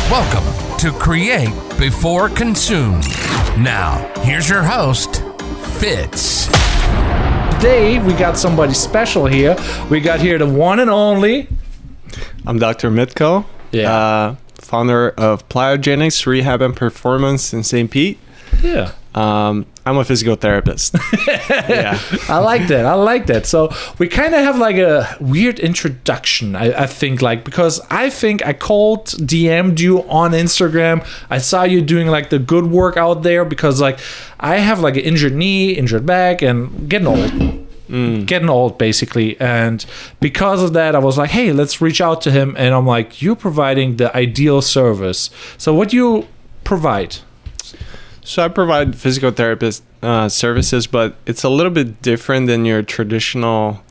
Welcome to Create Before Consume. Now, here's your host, Fitz. Today, we got somebody special here. We got here the one and only. I'm Dr. Mitko, founder of Plyogenix Rehab and Performance in Saint Pete. Yeah. I'm a physical therapist. Yeah. I like that. So we kind of have like a weird introduction, I think, like, because I think I DM'd you on Instagram. I saw you doing like the good work out there because like I have like an injured knee, injured back, and getting old basically. And because of that, I was like, hey, let's reach out to him. And I'm like, you're providing the ideal service. So what do you provide? So I provide physical therapist services, but it's a little bit different than your traditional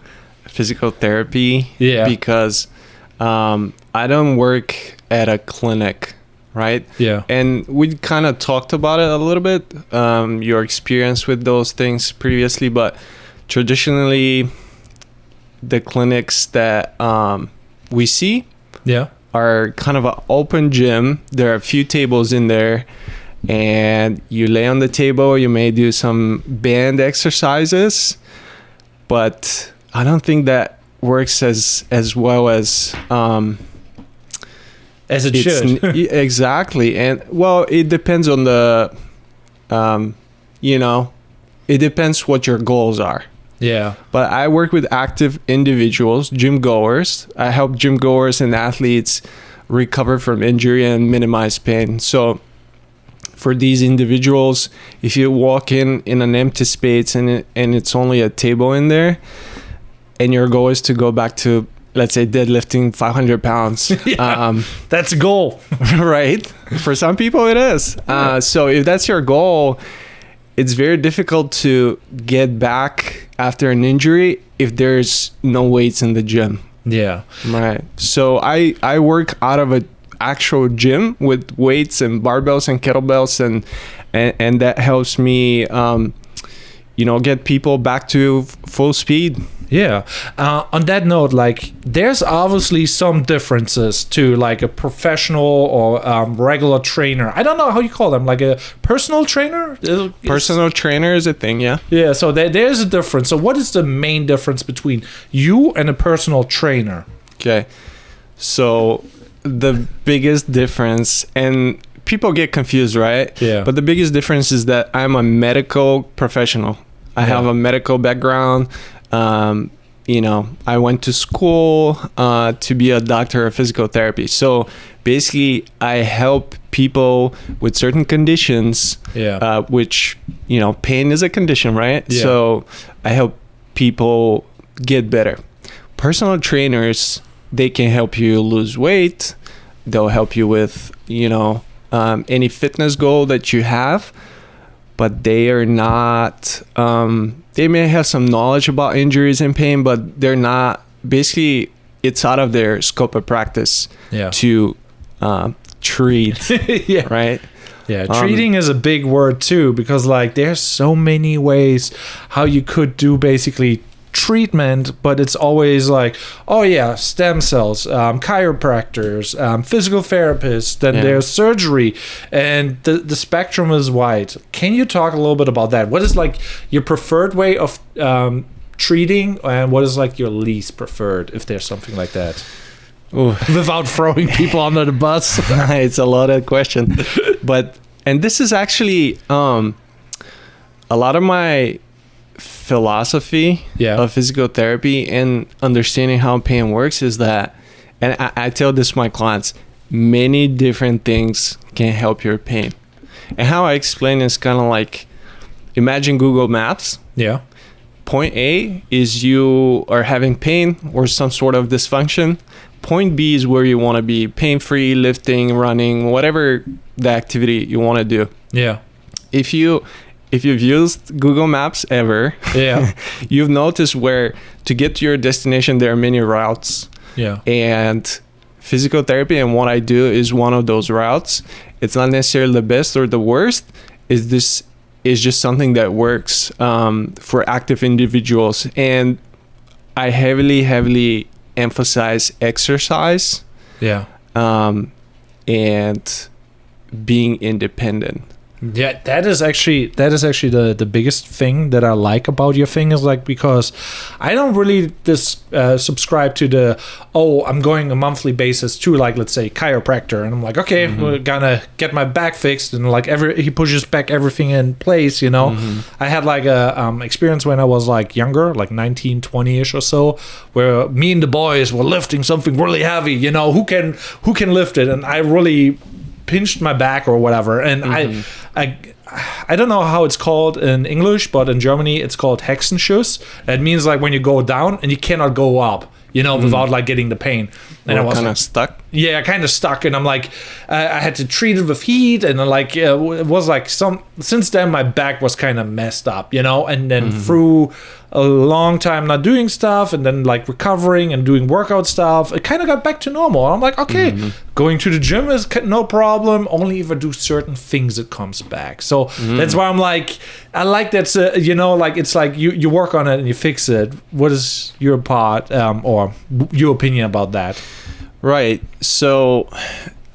physical therapy. Yeah. Because I don't work at a clinic, right? Yeah. And we kind of talked about it a little bit, your experience with those things previously, but traditionally the clinics that we see are kind of an open gym. There are a few tables in there. And you lay on the table, you may do some band exercises, but I don't think that works as well as it should. Exactly. And well, it depends on the, it depends what your goals are. Yeah. But I work with active individuals, gym goers. I help gym goers and athletes recover from injury and minimize pain. So for these individuals, if you walk in an empty space and it's only a table in there, and your goal is to go back to, let's say, deadlifting 500 pounds. That's a goal. Right? For some people it is. So if that's your goal, it's very difficult to get back after an injury if there's no weights in the gym. Yeah. Right. So I work out of a actual gym with weights and barbells and kettlebells and that helps me get people back to full speed. On that note, like, there's obviously some differences to like a professional or regular trainer. I don't know how you call them, like a personal trainer. Personal trainer is a thing. Yeah, so there's a difference. So what is the main difference between you and a personal trainer? Okay, so the biggest difference, and people get confused, right? Yeah. But the biggest difference is that I'm a medical professional. I have a medical background. I went to school to be a doctor of physical therapy. So basically, I help people with certain conditions, which, pain is a condition, right? Yeah. So I help people get better. Personal trainers, they can help you lose weight. They'll help you with, any fitness goal that you have, but they are not, they may have some knowledge about injuries and pain, but they're not, basically it's out of their scope of practice to treat, right? Yeah, treating is a big word too, because like there's so many ways how you could do basically treatment, but it's always like, oh yeah, stem cells, chiropractors, physical therapists, then there's surgery, and the spectrum is wide. Can you talk a little bit about that? What is like your preferred way of treating, and what is like your least preferred, if there's something like that? Ooh. Without throwing people under the bus. It's a loaded question, and this is actually a lot of my philosophy of physical therapy and understanding how pain works is that, and I tell this to my clients, many different things can help your pain. And how I explain is kind of like, imagine Google Maps. Yeah. Point A is you are having pain or some sort of dysfunction. Point B is where you want to be, pain-free, lifting, running, whatever the activity you want to do. Yeah. If you've used Google Maps ever, you've noticed where to get to your destination, there are many routes. Yeah. And physical therapy and what I do is one of those routes. It's not necessarily the best or the worst. This is just something that works for active individuals. And I heavily emphasize exercise. Yeah. and being independent. Yeah, that is actually the biggest thing that I like about your thing, is like, because I don't really subscribe to the, I'm going a monthly basis to, like, let's say chiropractor, and I'm like, okay, we're gonna get my back fixed, and like he pushes back everything in place, you know. I had like a experience when I was like younger, like 19, 20ish or so, where me and the boys were lifting something really heavy, you know, who can lift it, and I really pinched my back or whatever, and I don't know how it's called in English, but in Germany it's called Hexenschuss. It means like when you go down and you cannot go up, you know, without like getting the pain. And I was kind like, of stuck. Yeah, kind of stuck, and I'm like, I had to treat it with heat, and like it was like since then my back was kind of messed up, you know, and then through a long time not doing stuff, and then like recovering and doing workout stuff, it kind of got back to normal. I'm like, okay, going to the gym is no problem, only if I do certain things it comes back. So that's why I'm like, I like that, you know, like it's like you work on it and you fix it. What is your part or your opinion about that? Right. So,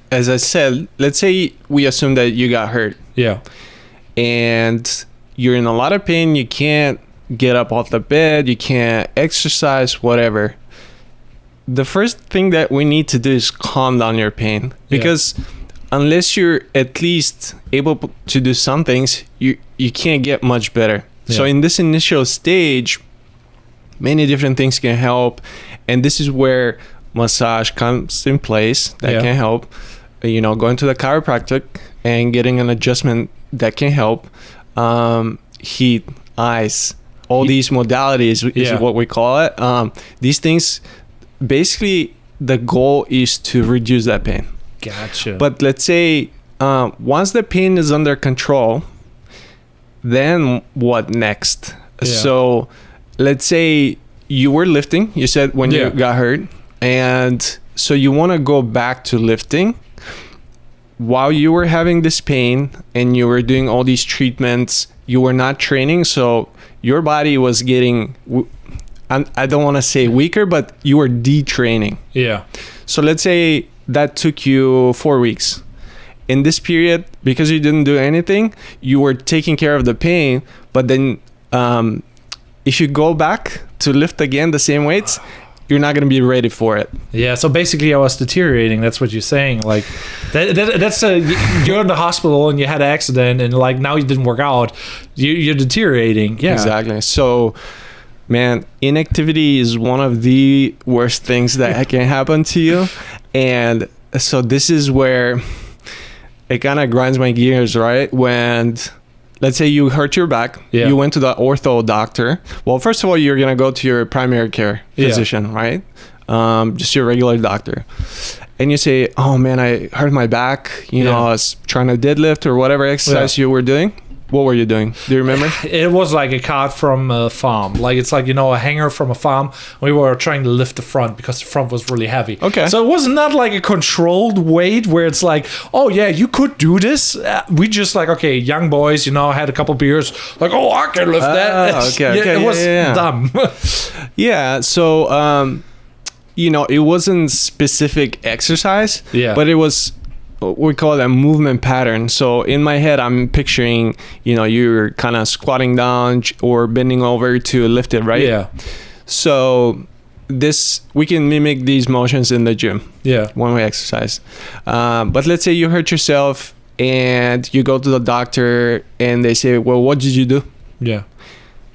as I said, let's say we assume that you got hurt. Yeah. And you're in a lot of pain. You can't get up off the bed. You can't exercise, whatever. The first thing that we need to do is calm down your pain. Because unless you're at least able to do some things, you can't get much better. Yeah. So in this initial stage, many different things can help. And this is where massage comes in place that can help, you know, going to the chiropractic and getting an adjustment that can help, heat, ice, all these modalities is what we call it. These things, basically the goal is to reduce that pain. Gotcha. But let's say once the pain is under control, then what next? So let's say you were lifting, you said when you got hurt, and so you want to go back to lifting while you were having this pain and you were doing all these treatments. You were not training, so your body was getting, I don't want to say weaker, but you were detraining. Yeah. So let's say that took you 4 weeks. In this period, because you didn't do anything, you were taking care of the pain, but then if you go back to lift again the same weights, you're not going to be ready for it. Yeah, so basically I was deteriorating. That's what you're saying. Like that's you're in the hospital and you had an accident, and like now you didn't work out. You're deteriorating. Yeah, exactly. So, man, inactivity is one of the worst things that can happen to you. And so this is where it kind of grinds my gears, right? When, let's say you hurt your back, you went to the ortho doctor. Well, first of all, you're going to go to your primary care physician, right? Just your regular doctor. And you say, oh man, I hurt my back. You know, I was trying to deadlift or whatever exercise you were doing. What were you doing? Do you remember? It was like a cart from a farm. Like it's like, you know, a hanger from a farm. We were trying to lift the front because the front was really heavy. Okay. So it was not like a controlled weight where it's like, oh yeah, you could do this. We just like, okay, young boys, you know, had a couple beers. Like, oh, I can lift that. Okay. It was dumb. Yeah. So, you know, it wasn't specific exercise. Yeah. But it was, we call it a movement pattern. So in my head, I'm picturing, you know, you're kind of squatting down or bending over to lift it, right? Yeah. So we can mimic these motions in the gym. Yeah. When we exercise. But let's say you hurt yourself and you go to the doctor and they say, well, what did you do? Yeah.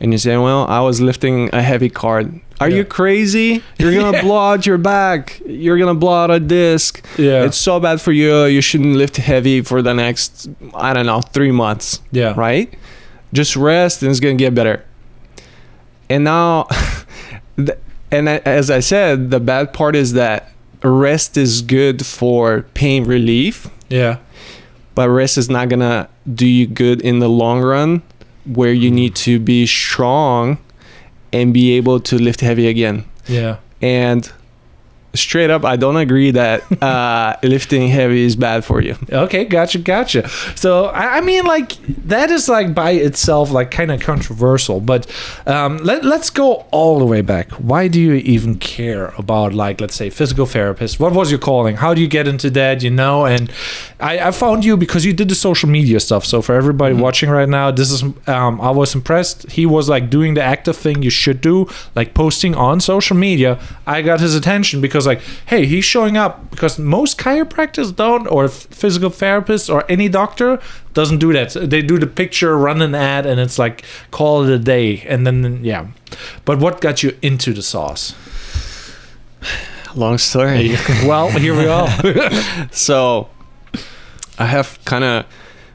And you say, well, I was lifting a heavy cart. Are you crazy? You're going to blow out your back. You're going to blow out a disc. Yeah. It's so bad for you. You shouldn't lift heavy for the next, 3 months. Yeah. Right? Just rest and it's going to get better. And now, as I said, the bad part is that rest is good for pain relief. Yeah. But rest is not going to do you good in the long run, where you need to be strong and be able to lift heavy again. Yeah. And straight up, I don't agree that lifting heavy is bad for you. Okay, gotcha. So I mean, like, that is like by itself like kind of controversial, but let's go all the way back. Why do you even care about, like, let's say physical therapist? What was your calling? How do you get into that, you know? And I found you because you did the social media stuff. So for everybody watching right now, this is I was impressed. He was like doing the active thing you should do, like posting on social media. I got his attention because, like, hey, he's showing up, because most chiropractors don't, or physical therapists or any doctor doesn't do that. They do the picture, run an ad, and it's like, call it a day. And then, yeah. But what got you into the sauce? Long story. Well, here we go. So I have kind of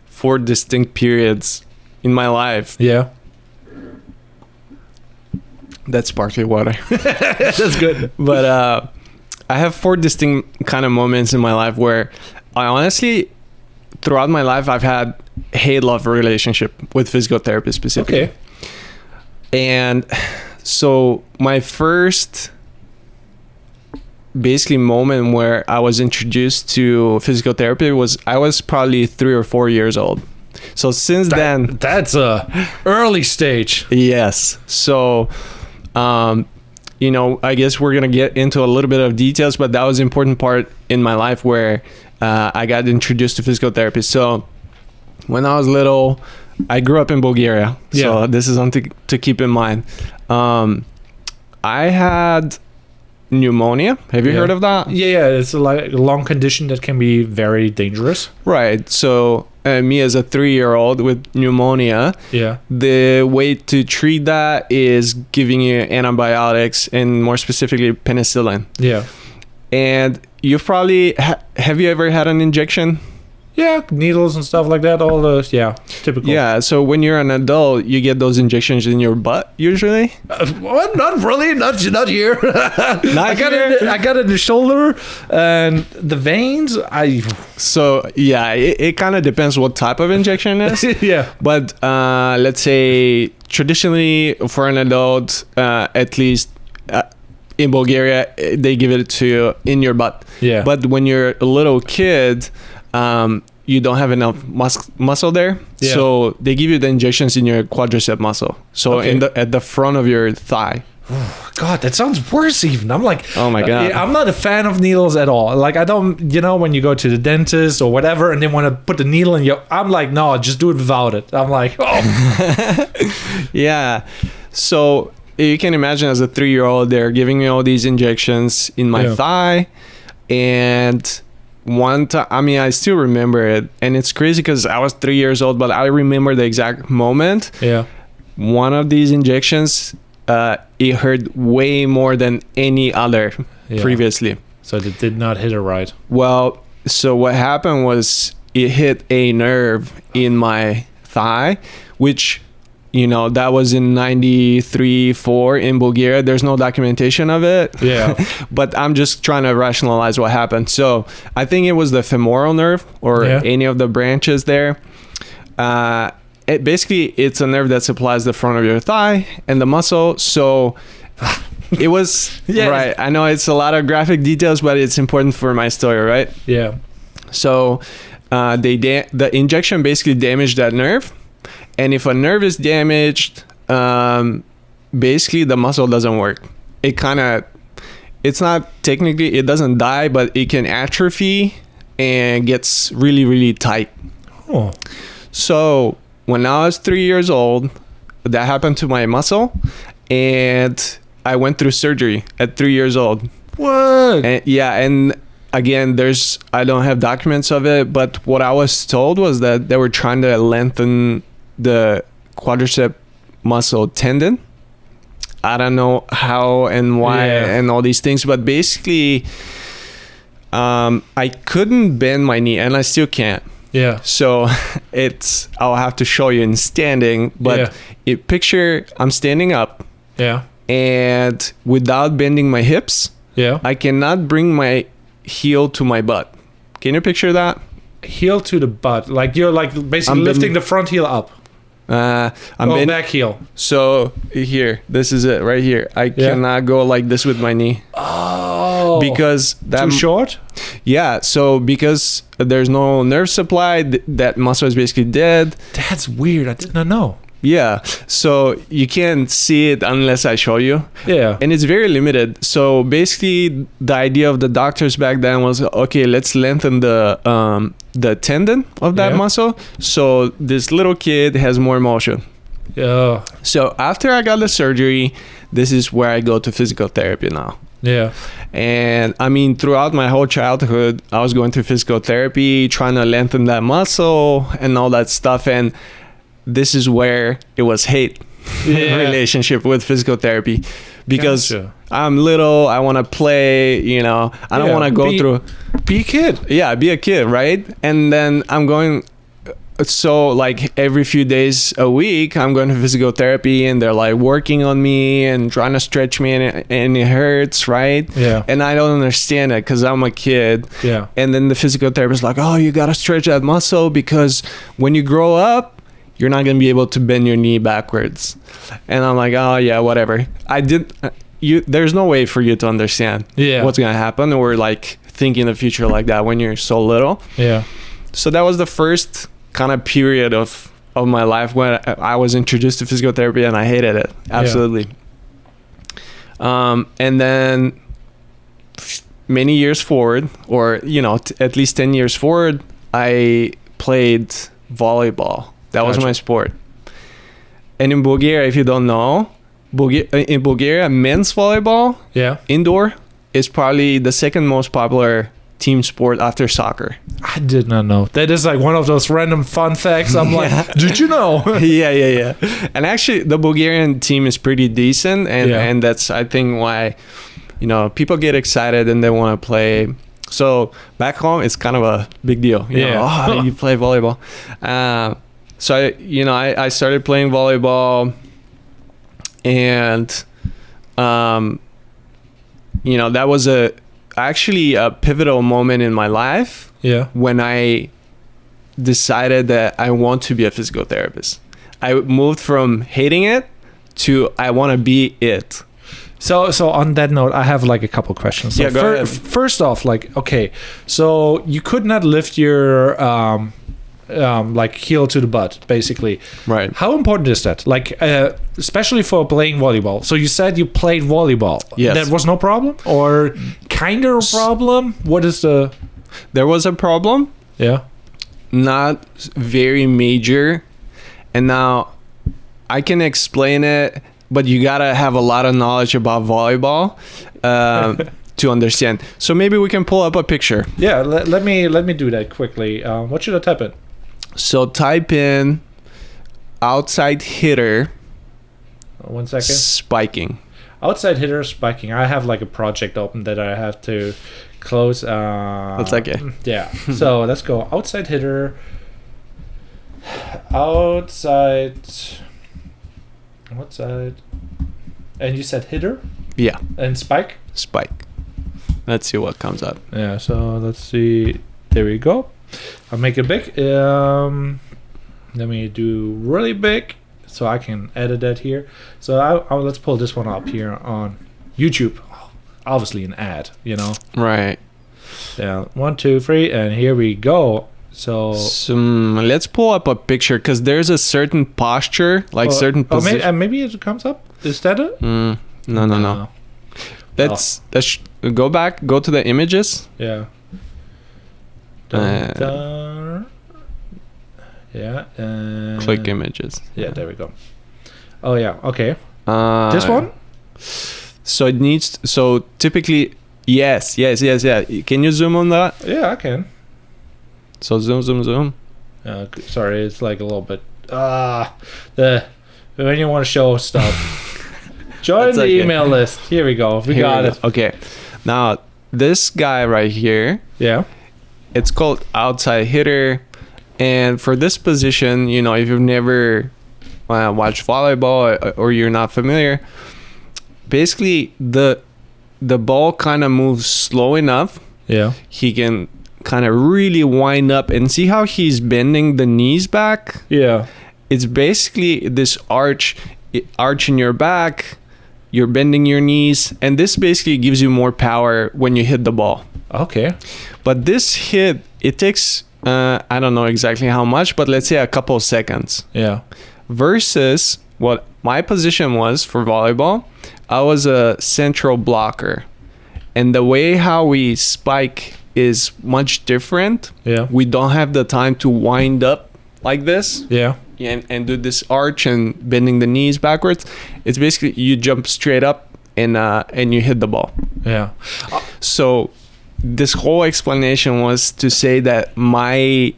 4 distinct periods in my life. Yeah. That's sparkly water. That's good. But I have 4 distinct kind of moments in my life where I honestly, throughout my life, I've had hate-love relationship with physical therapy specifically. Okay. And so my first basically moment where I was introduced to physical therapy was I was probably 3 or 4 years old. So since then, that's a early stage. yes. So, you know, I guess we're gonna get into a little bit of details, but that was an important part in my life where I got introduced to physical therapy. So when I was little, I grew up in Bulgaria. Yeah. So this is something to keep in mind. I had pneumonia. Have you heard of that? Yeah, it's a long condition that can be very dangerous. Right. So me as a 3-year-old with pneumonia, Yeah. the way to treat that is giving you antibiotics, and more specifically penicillin. Yeah. And you've probably have you ever had an injection? Yeah, needles and stuff like that. All the typical. Yeah. So when you're an adult, you get those injections in your butt usually. Well, not really. Not here. I got here? I got it in the shoulder and the veins. So yeah, it kind of depends what type of injection it is. Yeah. But let's say traditionally for an adult, at least in Bulgaria, they give it to you in your butt. Yeah. But when you're a little kid, you don't have enough muscle there. Yeah. So they give you the injections in your quadricep muscle. So Okay. at the front of your thigh. God, that sounds worse even. I'm like, Oh my God. I'm not a fan of needles at all. Like, I don't, you know, when you go to the dentist or whatever and they want to put the needle in you, I'm like, no, just do it without it. I'm like, oh. Yeah. So you can imagine as a 3-year-old, they're giving me all these injections in my thigh. And one time, I mean, I still remember it. And it's crazy because I was 3 years old, but I remember the exact moment. Yeah. One of these injections, it hurt way more than any other previously. So it did not hit it right. Well, so what happened was it hit a nerve in my thigh, which, you know, that was in 93-4 in Bulgaria. There's no documentation of it. Yeah. But I'm just trying to rationalize what happened. So I think it was the femoral nerve or any of the branches there. It's a nerve that supplies the front of your thigh and the muscle. So it was right. I know it's a lot of graphic details, but it's important for my story, right? Yeah. So the injection basically damaged that nerve. And if a nerve is damaged, basically the muscle doesn't work. It's not technically, it doesn't die, but it can atrophy and gets really, really tight. Oh. So when I was 3 years old, that happened to my muscle, and I went through surgery at 3 years old. What? And again, I don't have documents of it, but what I was told was that they were trying to lengthen the quadricep muscle tendon. I don't know how and why and all these things, but basically I couldn't bend my knee, and I still can't. Yeah. So I'll have to show you in standing, but picture I'm standing up. Yeah. And without bending my hips, I cannot bring my heel to my butt. Can you picture that? Heel to the butt. Like you're like basically lifting the front heel up. Back heel. So here, this is it right here. I cannot go like this with my knee. Oh. Because that too short? Yeah. So because there's no nerve supply, that muscle is basically dead. That's weird. I did not know. Yeah. So you can't see it unless I show you. Yeah. And it's very limited. So basically the idea of the doctors back then was, okay, let's lengthen the tendon of that muscle. So this little kid has more motion. Yeah. So after I got the surgery, this is where I go to physical therapy now. Yeah. And I mean, throughout my whole childhood, I was going through physical therapy, trying to lengthen that muscle and all that stuff. And this is where it was hate relationship with physical therapy, because I'm little, I want to play, you know, I don't want to go through. Be a kid. Yeah, be a kid, right? And then I'm going, so like every few days a week, I'm going to physical therapy, and they're like working on me and trying to stretch me, and it hurts, right? Yeah. And I don't understand it because I'm a kid. Yeah. And then the physical therapist is like, oh, you got to stretch that muscle because when you grow up, you're not going to be able to bend your knee backwards. And I'm like, oh yeah, whatever. There's no way for you to understand what's going to happen, or like thinking the future like that when you're so little. Yeah. So that was the first kind of period of my life when I was introduced to physical therapy, and I hated it. Absolutely. And then many years forward, or, you know, at least 10 years forward, I played volleyball. That was my sport. And in Bulgaria, if you don't know, in Bulgaria, men's volleyball, indoor, is probably the second most popular team sport after soccer. I did not know. That is like one of those random fun facts. I'm like, did you know? Yeah. And actually, the Bulgarian team is pretty decent, and that's, I think, why, you know, people get excited and they want to play. So back home, it's kind of a big deal. You know, oh, you play volleyball. So I started playing volleyball, and that was actually a pivotal moment in my life. Yeah. When I decided that I want to be a physical therapist. I moved from hating it to I want to be it. So on that note, I have like a couple questions. So go ahead. First off, like, okay, so you could not lift your like heel to the butt, basically. Right. How important is that? Like, especially for playing volleyball. So you said you played volleyball. Yes. That was no problem, or kind of a problem? What is the? There was a problem. Yeah. Not very major, and now I can explain it, but you gotta have a lot of knowledge about volleyball to understand. So maybe we can pull up a picture. Yeah. Let me do that quickly. What should I type in? So type in outside hitter. 1 second. Spiking. Outside hitter spiking. I have like a project open that I have to close. That's okay. Yeah. So let's go outside hitter. Outside. And you said hitter? Yeah. And spike? Spike. Let's see what comes up. Yeah. So let's see. There we go. I'll make it big. Let me do really big so I can edit that here. So let's pull this one up here on YouTube. Obviously an ad, you know. Right. Yeah. 1, 2, 3, and here we go. So let's pull up a picture, because there's a certain posture, like certain position. Maybe it comes up. Is that it? No. Let's go back. Go to the images. Yeah. Yeah. Click images. Yeah, there we go. Oh yeah. Okay. This one. So it needs. So typically, yes. Can you zoom on that? Yeah, I can. So zoom. Sorry, it's like a little bit. When you want to show stuff, join the email list. Here we go. We got it. Okay. Now this guy right here. Yeah. It's called outside hitter, and for this position, you know, if you've never watched volleyball or you're not familiar, basically the ball kind of moves slow enough. Yeah. He can kind of really wind up, and see how he's bending the knees back. Yeah. it's basically this arch in your back. You're bending your knees, and this basically gives you more power when you hit the ball. Okay. But this hit, it takes, I don't know exactly how much, but let's say a couple of seconds. Yeah. Versus what my position was for volleyball, I was a central blocker. And the way how we spike is much different. Yeah. We don't have the time to wind up like this. Yeah. And do this arch and bending the knees backwards. It's basically you jump straight up and you hit the ball. Yeah. So this whole explanation was to say that my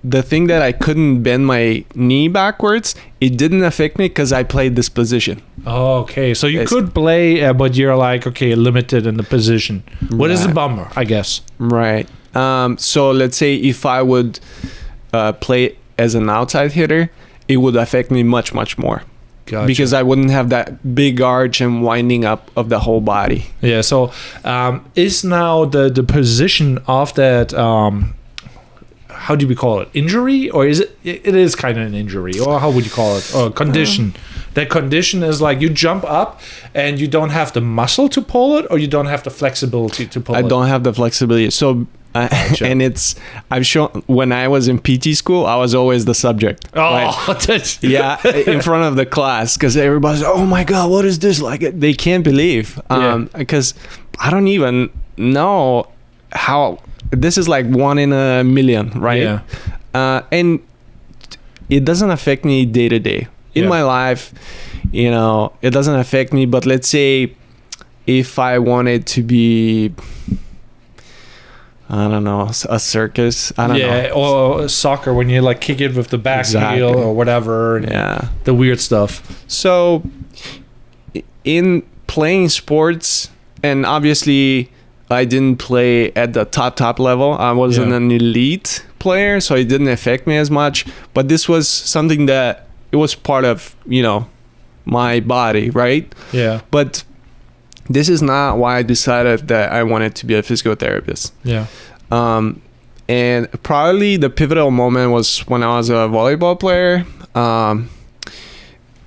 the thing that I couldn't bend my knee backwards, it didn't affect me because I played this position. Oh, okay. So you could play, but you're like, okay, limited in the position. What is a bummer, I guess. Right. So let's say if I would play as an outside hitter, it would affect me much more. Gotcha. Because I wouldn't have that big arch and winding up of the whole body. Yeah. So is now the position of that how do we call it, injury, or is it is kind of an injury, or how would you call it, or condition? That condition is like you jump up and you don't have the muscle to pull it, or you don't have the flexibility to pull it. I don't have the flexibility. So Gotcha. and I've shown when I was in PT school, I was always the subject. Oh, that's yeah, in front of the class, because everybody's like, oh my god, what is this? Like, they can't believe, because I don't even know how. This is like 1 in a million, right? Yeah. And it doesn't affect me day to day in my life. You know, it doesn't affect me. But let's say if I wanted to be, I don't know, a circus. I don't know. Yeah, or soccer when you like kick it with the back heel or whatever. And the weird stuff. So in playing sports, and obviously I didn't play at the top level. I wasn't an elite player, so it didn't affect me as much. But this was something that it was part of, you know, my body, right? Yeah. But this is not why I decided that I wanted to be a physical therapist. Yeah. And probably the pivotal moment was when I was a volleyball player.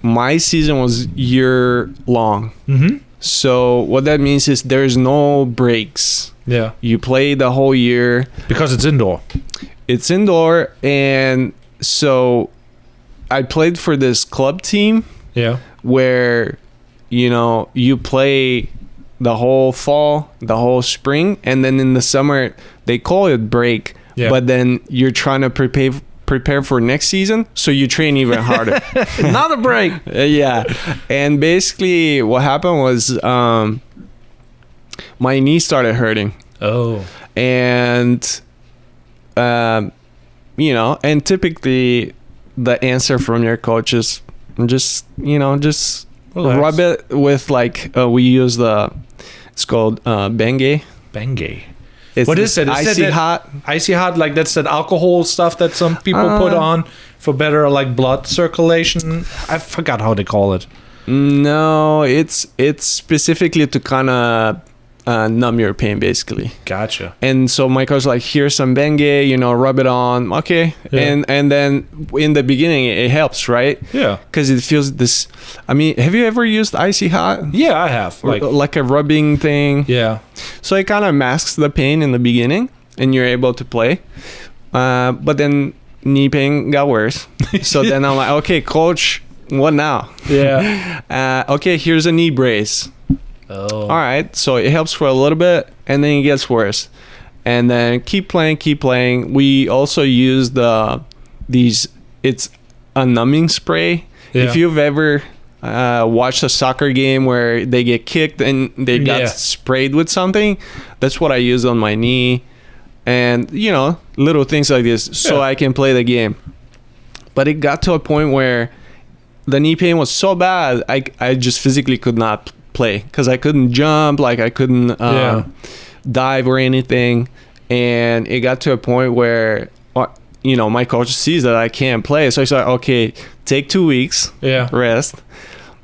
My season was year long. Mm-hmm. So what that means is there's no breaks. Yeah. You play the whole year. Because it's indoor. It's indoor. And so I played for this club team. Yeah. Where, you know, you play the whole fall, the whole spring, and then in the summer they call it break. Yeah. But then you're trying to prepare for next season, so you train even harder. Another break. Yeah. And basically what happened was my knee started hurting. Oh. And you know, and typically the answer from your coach is just, you know, just relax. Rub it with like we use it's called Bengay. What is it? Icy hot. Icy hot, like that's that alcohol stuff that some people put on for better like blood circulation. I forgot how they call it. No, it's specifically to kind of numb your pain, basically. Gotcha. And so my coach was like, here's some Bengay, you know, rub it on. Okay. Yeah. And then in the beginning it helps, right? Yeah. Because it feels this. I mean, have you ever used Icy Hot? Yeah, I have. Like a rubbing thing. Yeah. So it kind of masks the pain in the beginning and you're able to play. But then knee pain got worse. So then I'm like, okay, coach, what now? Yeah. Okay, here's a knee brace. Oh. All right. So it helps for a little bit and then it gets worse. And then keep playing. We also use it's a numbing spray. Yeah. If you've ever watched a soccer game where they get kicked and they got sprayed with something, that's what I use on my knee. And, you know, little things like this so I can play the game. But it got to a point where the knee pain was so bad, I just physically could not play because I couldn't jump, like I couldn't dive or anything. And it got to a point where, you know, my coach sees that I can't play. So he's like, okay, take 2 weeks, rest.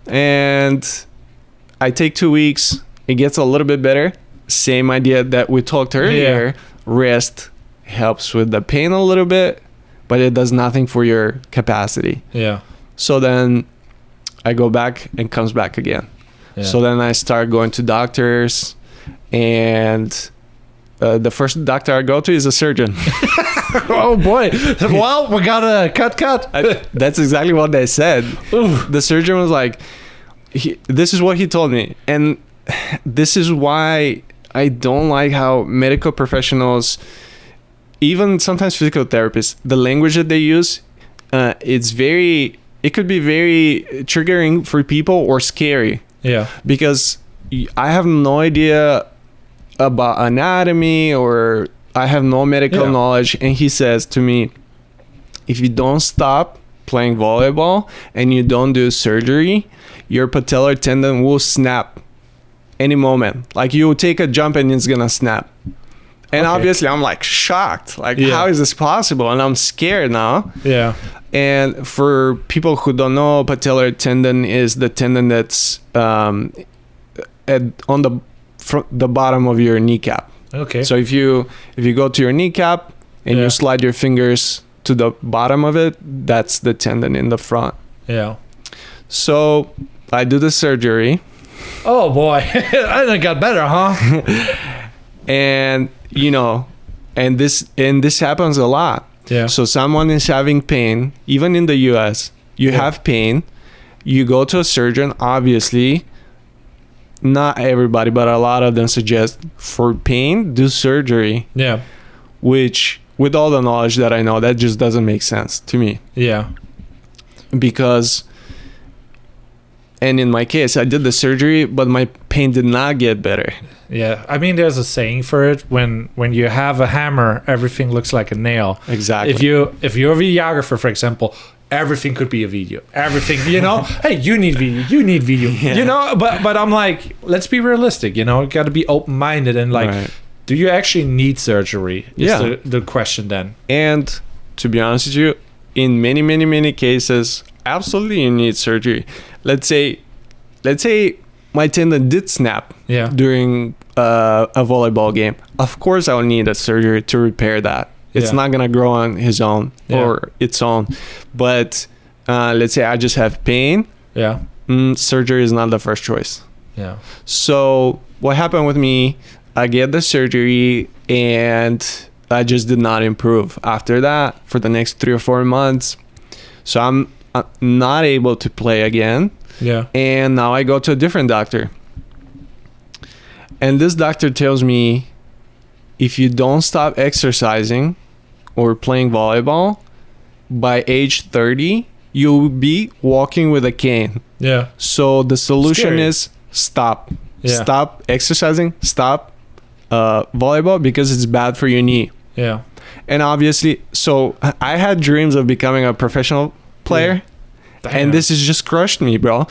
And I take 2 weeks. It gets a little bit better. Same idea that we talked earlier. Rest helps with the pain a little bit, but it does nothing for your capacity. Yeah. So then I go back and comes back again. Yeah. So then I start going to doctors, and the first doctor I go to is a surgeon. Oh boy. Well, we got a cut. That's exactly what they said. Ooh. The surgeon was like, this is what he told me. And this is why I don't like how medical professionals, even sometimes physical therapists, the language that they use, it could be very triggering for people or scary. Yeah. Because I have no idea about anatomy, or I have no medical knowledge. And he says to me, if you don't stop playing volleyball and you don't do surgery, your patellar tendon will snap any moment. Like, you take a jump and it's gonna snap. And obviously I'm like shocked. Like, how is this possible? And I'm scared now. Yeah. And for people who don't know, patellar tendon is the tendon that's on the bottom of your kneecap. Okay. So if you go to your kneecap and you slide your fingers to the bottom of it, that's the tendon in the front. Yeah. So I do the surgery. Oh boy. And it got better, huh? And and this happens a lot. Yeah. So someone is having pain, even in the US, you have pain, you go to a surgeon. Obviously, not everybody, but a lot of them suggest for pain, do surgery. Yeah. Which, with all the knowledge that I know, that just doesn't make sense to me. Yeah. Because, and in my case, I did the surgery, but my pain did not get better. Yeah, I mean, there's a saying for it. When you have a hammer, everything looks like a nail. Exactly. If you're a videographer, for example, everything could be a video. Everything, hey, you need video. Yeah. But I'm like, let's be realistic. You got to be open minded and like, do you actually need surgery? Is the question then. And to be honest with you, in many, many, many cases, absolutely you need surgery. Let's say my tendon did snap during a volleyball game. Of course I will need a surgery to repair that. It's not gonna grow on his own or its own. But let's say I just have pain. Yeah. Surgery is not the first choice. Yeah. So what happened with me, I get the surgery and I just did not improve after that for the next 3 or 4 months. So I'm not able to play again. Yeah. And now I go to a different doctor. And this doctor tells me, if you don't stop exercising or playing volleyball, by age 30, you'll be walking with a cane. Yeah. So the solution is stop. Yeah. Stop exercising. Stop volleyball, because it's bad for your knee. Yeah. And obviously, so I had dreams of becoming a professional player. And this has just crushed me, bro.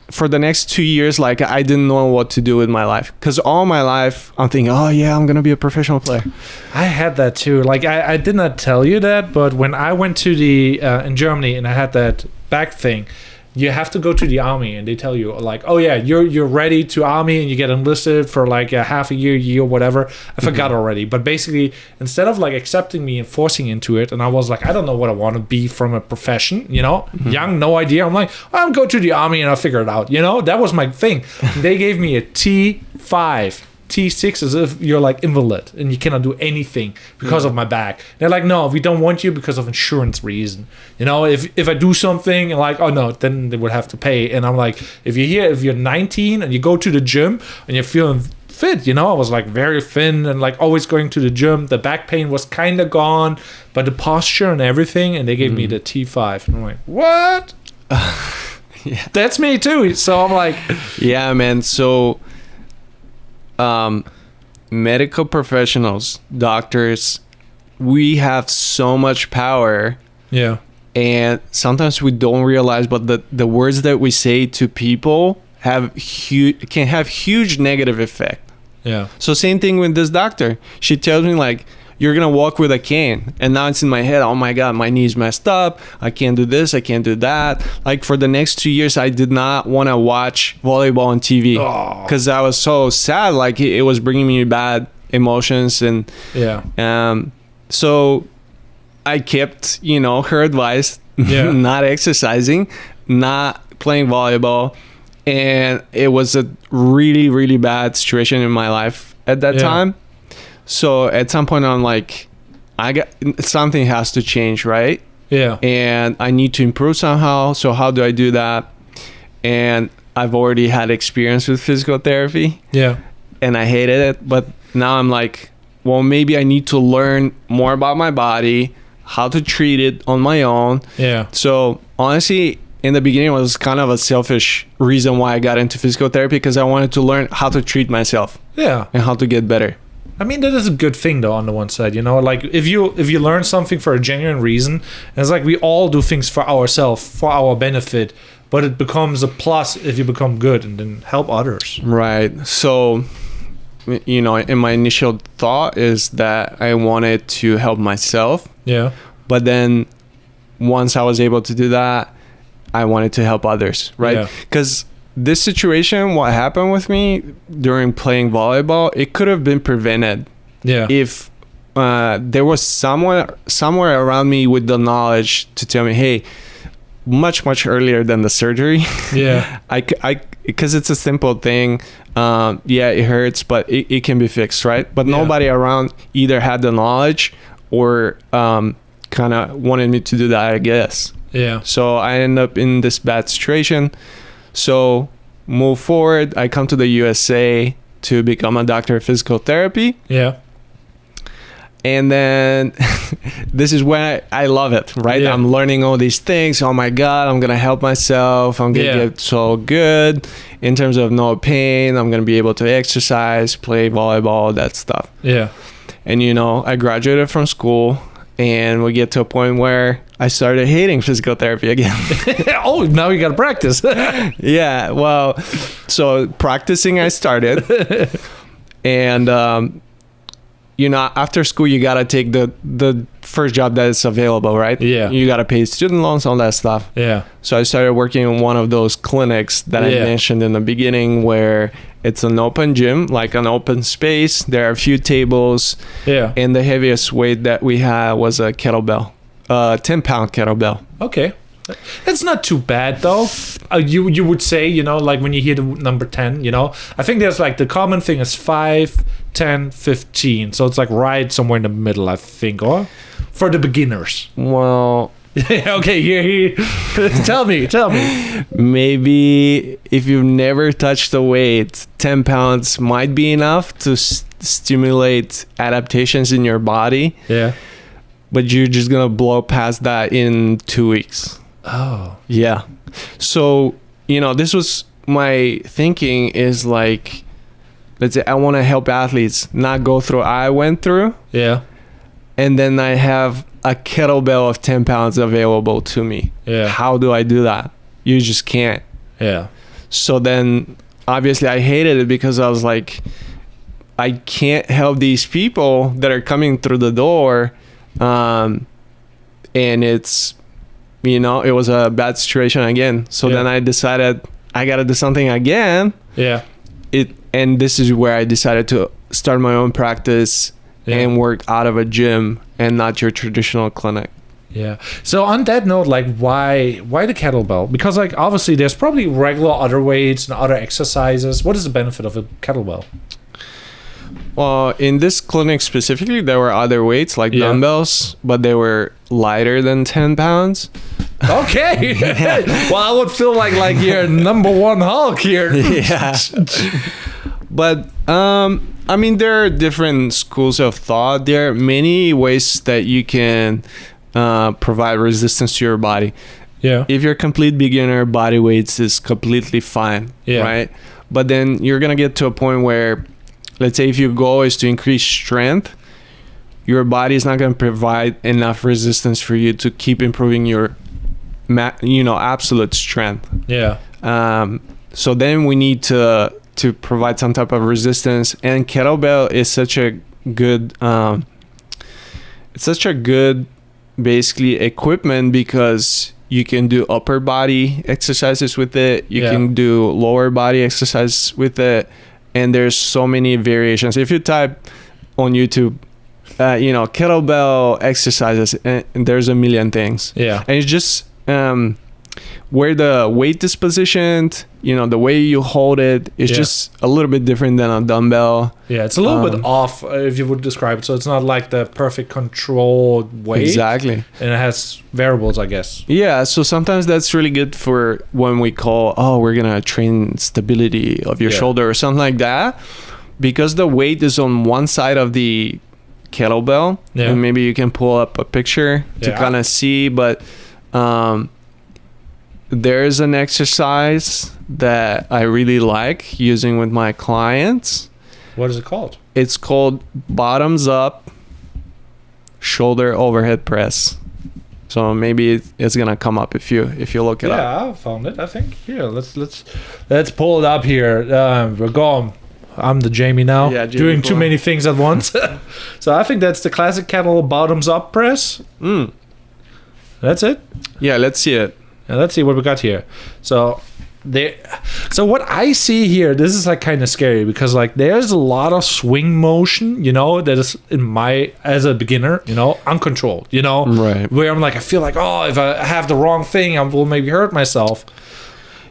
For the next 2 years, like, I didn't know what to do with my life, because all my life I'm thinking, oh yeah, I'm gonna be a professional player. I had that too. Like, I did not tell you that, but when I went to the in Germany and I had that back thing, you have to go to the army and they tell you like, oh yeah, you're ready to army, and you get enlisted for like a half a year, whatever. I forgot already. But basically, instead of like accepting me and forcing into it, and I was like, I don't know what I want to be from a profession, young, no idea. I'm like, I'll go to the army and I'll figure it out. That was my thing. They gave me a T5. T6 as if you're like invalid and you cannot do anything because of my back. They're like, no, we don't want you because of insurance reason. If I do something and like, oh no, then they would have to pay. And I'm like, if you're 19 and you go to the gym and you're feeling fit, I was like very thin and like always going to the gym. The back pain was kind of gone, but the posture and everything, and they gave me the T5. And I'm like, what? Yeah, that's me too. So I'm like, yeah, man. So medical professionals, doctors, we have so much power. Yeah. And sometimes we don't realize, but the words that we say to people can have huge negative effect. Yeah. So same thing with this doctor. She tells me like, you're gonna walk with a cane, and now it's in my head, oh my god, my knee's messed up, I can't do this, I can't do that. Like, for the next 2 years, I did not want to watch volleyball on TV because I was so sad. Like, it was bringing me bad emotions. And so I kept, her advice, Yeah. not exercising, not playing volleyball. And it was a really, really bad situation in my life at that time. So at some point I'm like, something has to change, right? Yeah. And I need to improve somehow. So how do I do that? And I've already had experience with physical therapy. Yeah. And I hated it. But now I'm like, well, maybe I need to learn more about my body, how to treat it on my own. Yeah. So honestly, in the beginning, it was kind of a selfish reason why I got into physical therapy, because I wanted to learn how to treat myself. Yeah. And how to get better. I mean, that is a good thing though, on the one side, like if you learn something for a genuine reason, and it's like we all do things for ourselves, for our benefit, but it becomes a plus if you become good and then help others. Right. So, in my initial thought is that I wanted to help myself. Yeah. But then once I was able to do that, I wanted to help others, right? Because this situation, what happened with me during playing volleyball, it could have been prevented. Yeah. If there was somewhere around me with the knowledge to tell me, hey, much earlier than the surgery. Yeah. Because it's a simple thing. It hurts, but it can be fixed, right? But nobody around either had the knowledge or kind of wanted me to do that, I guess. Yeah. So I end up in this bad situation. So move forward. I come to the USA to become a doctor of physical therapy. Yeah. And then this is when I love it, right? Yeah. I'm learning all these things. Oh my God, I'm going to help myself. I'm going to get so good in terms of no pain. I'm going to be able to exercise, play volleyball, that stuff. Yeah. And, I graduated from school and we get to a point where I started hating physical therapy again. Oh, now you got to practice. Yeah. Well, so practicing I started. And, after school, you got to take the first job that is available, right? Yeah. You got to pay student loans, all that stuff. Yeah. So I started working in one of those clinics that I mentioned in the beginning, where it's an open gym, like an open space. There are a few tables. Yeah. And the heaviest weight that we had was a kettlebell, 10-pound kettlebell. Okay. That's not too bad though. You would say, like when you hear the number 10, I think there's like the common thing is 5, 10, 15. So it's like right somewhere in the middle, I think, or for the beginners. Well, okay, here. Tell me. Maybe if you've never touched a weight, 10 pounds might be enough to stimulate adaptations in your body. Yeah. But you're just going to blow past that in 2 weeks. Oh. Yeah. So, this was my thinking is like, let's say I want to help athletes not go through what I went through. Yeah. And then I have a kettlebell of 10 pounds available to me. Yeah. How do I do that? You just can't. Yeah. So then obviously I hated it because I was like, I can't help these people that are coming through the door. And it's, it was a bad situation again. So then I decided I got to do something again. Yeah. And this is where I decided to start my own practice and work out of a gym and not your traditional clinic. Yeah. So on that note, like why the kettlebell? Because like obviously there's probably regular other weights and other exercises. What is the benefit of a kettlebell? Well, in this clinic specifically, there were other weights like dumbbells, but they were lighter than 10 pounds. Okay. Well, I would feel like you're number one Hulk here. Yeah. But, there are different schools of thought. There are many ways that you can provide resistance to your body. Yeah. If you're a complete beginner, body weights is completely fine, right? But then you're going to get to a point where, let's say if your goal is to increase strength, your body is not going to provide enough resistance for you to keep improving your, absolute strength. Yeah. So then we need to provide some type of resistance, and kettlebell is such a good, basically equipment because you can do upper body exercises with it. You can do lower body exercises with it. And there's so many variations. If you type on YouTube kettlebell exercises, and there's a million things. Yeah. And it's just where the weight is positioned, the way you hold it is just a little bit different than a dumbbell. Yeah, it's a little bit off, if you would describe it. So it's not like the perfect controlled weight. Exactly. And it has variables, I guess. Yeah, so sometimes that's really good for when we call, we're going to train stability of your shoulder or something like that. Because the weight is on one side of the kettlebell. Yeah. And maybe you can pull up a picture to kind of see. But there's an exercise that I really like using with my clients. What is it called? It's called bottoms up shoulder overhead press. So maybe it's gonna come up if you look it up. Yeah, I found it. I think here. Let's pull it up here. We're going. I'm the Jamie now. Yeah, Jamie doing too many things at once. So I think that's the classic kettle bottoms up press. That's it. Yeah, let's see it. Now let's see what we got here. So what I see here, this is like kind of scary because like there's a lot of swing motion, that is as a beginner, uncontrolled, right? Where I'm like, I feel like, if I have the wrong thing, I will maybe hurt myself.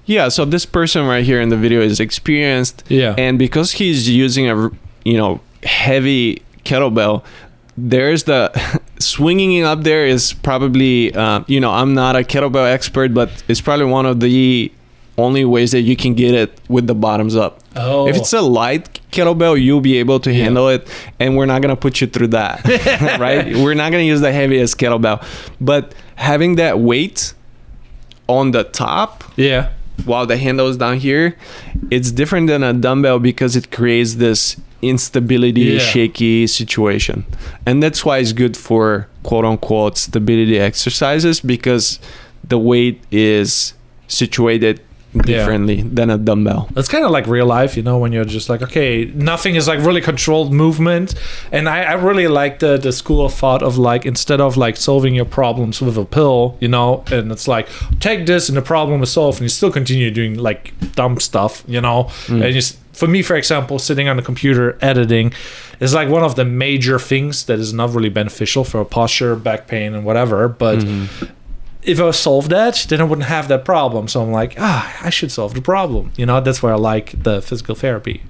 Yeah. So this person right here in the video is experienced. Yeah. And because he's using a, heavy kettlebell, there's the swinging up there is probably, I'm not a kettlebell expert, but it's probably one of the only ways that you can get it with the bottoms up. Oh. If it's a light kettlebell, you'll be able to handle it, and we're not going to put you through that, right? We're not going to use the heaviest kettlebell. But having that weight on the top, while the handle is down here, it's different than a dumbbell because it creates this instability, shaky situation. And that's why it's good for quote unquote stability exercises, because the weight is situated differently than a dumbbell. It's kind of like real life, when you're just like, okay, nothing is like really controlled movement. And I really like the school of thought of like, instead of like solving your problems with a pill, and it's like, take this and the problem is solved, and you still continue doing like dumb stuff, and just, for me, for example, sitting on the computer editing is like one of the major things that is not really beneficial for posture, back pain, and whatever. But if I solve that, then I wouldn't have that problem. So I'm like, I should solve the problem. That's why I like the physical therapy.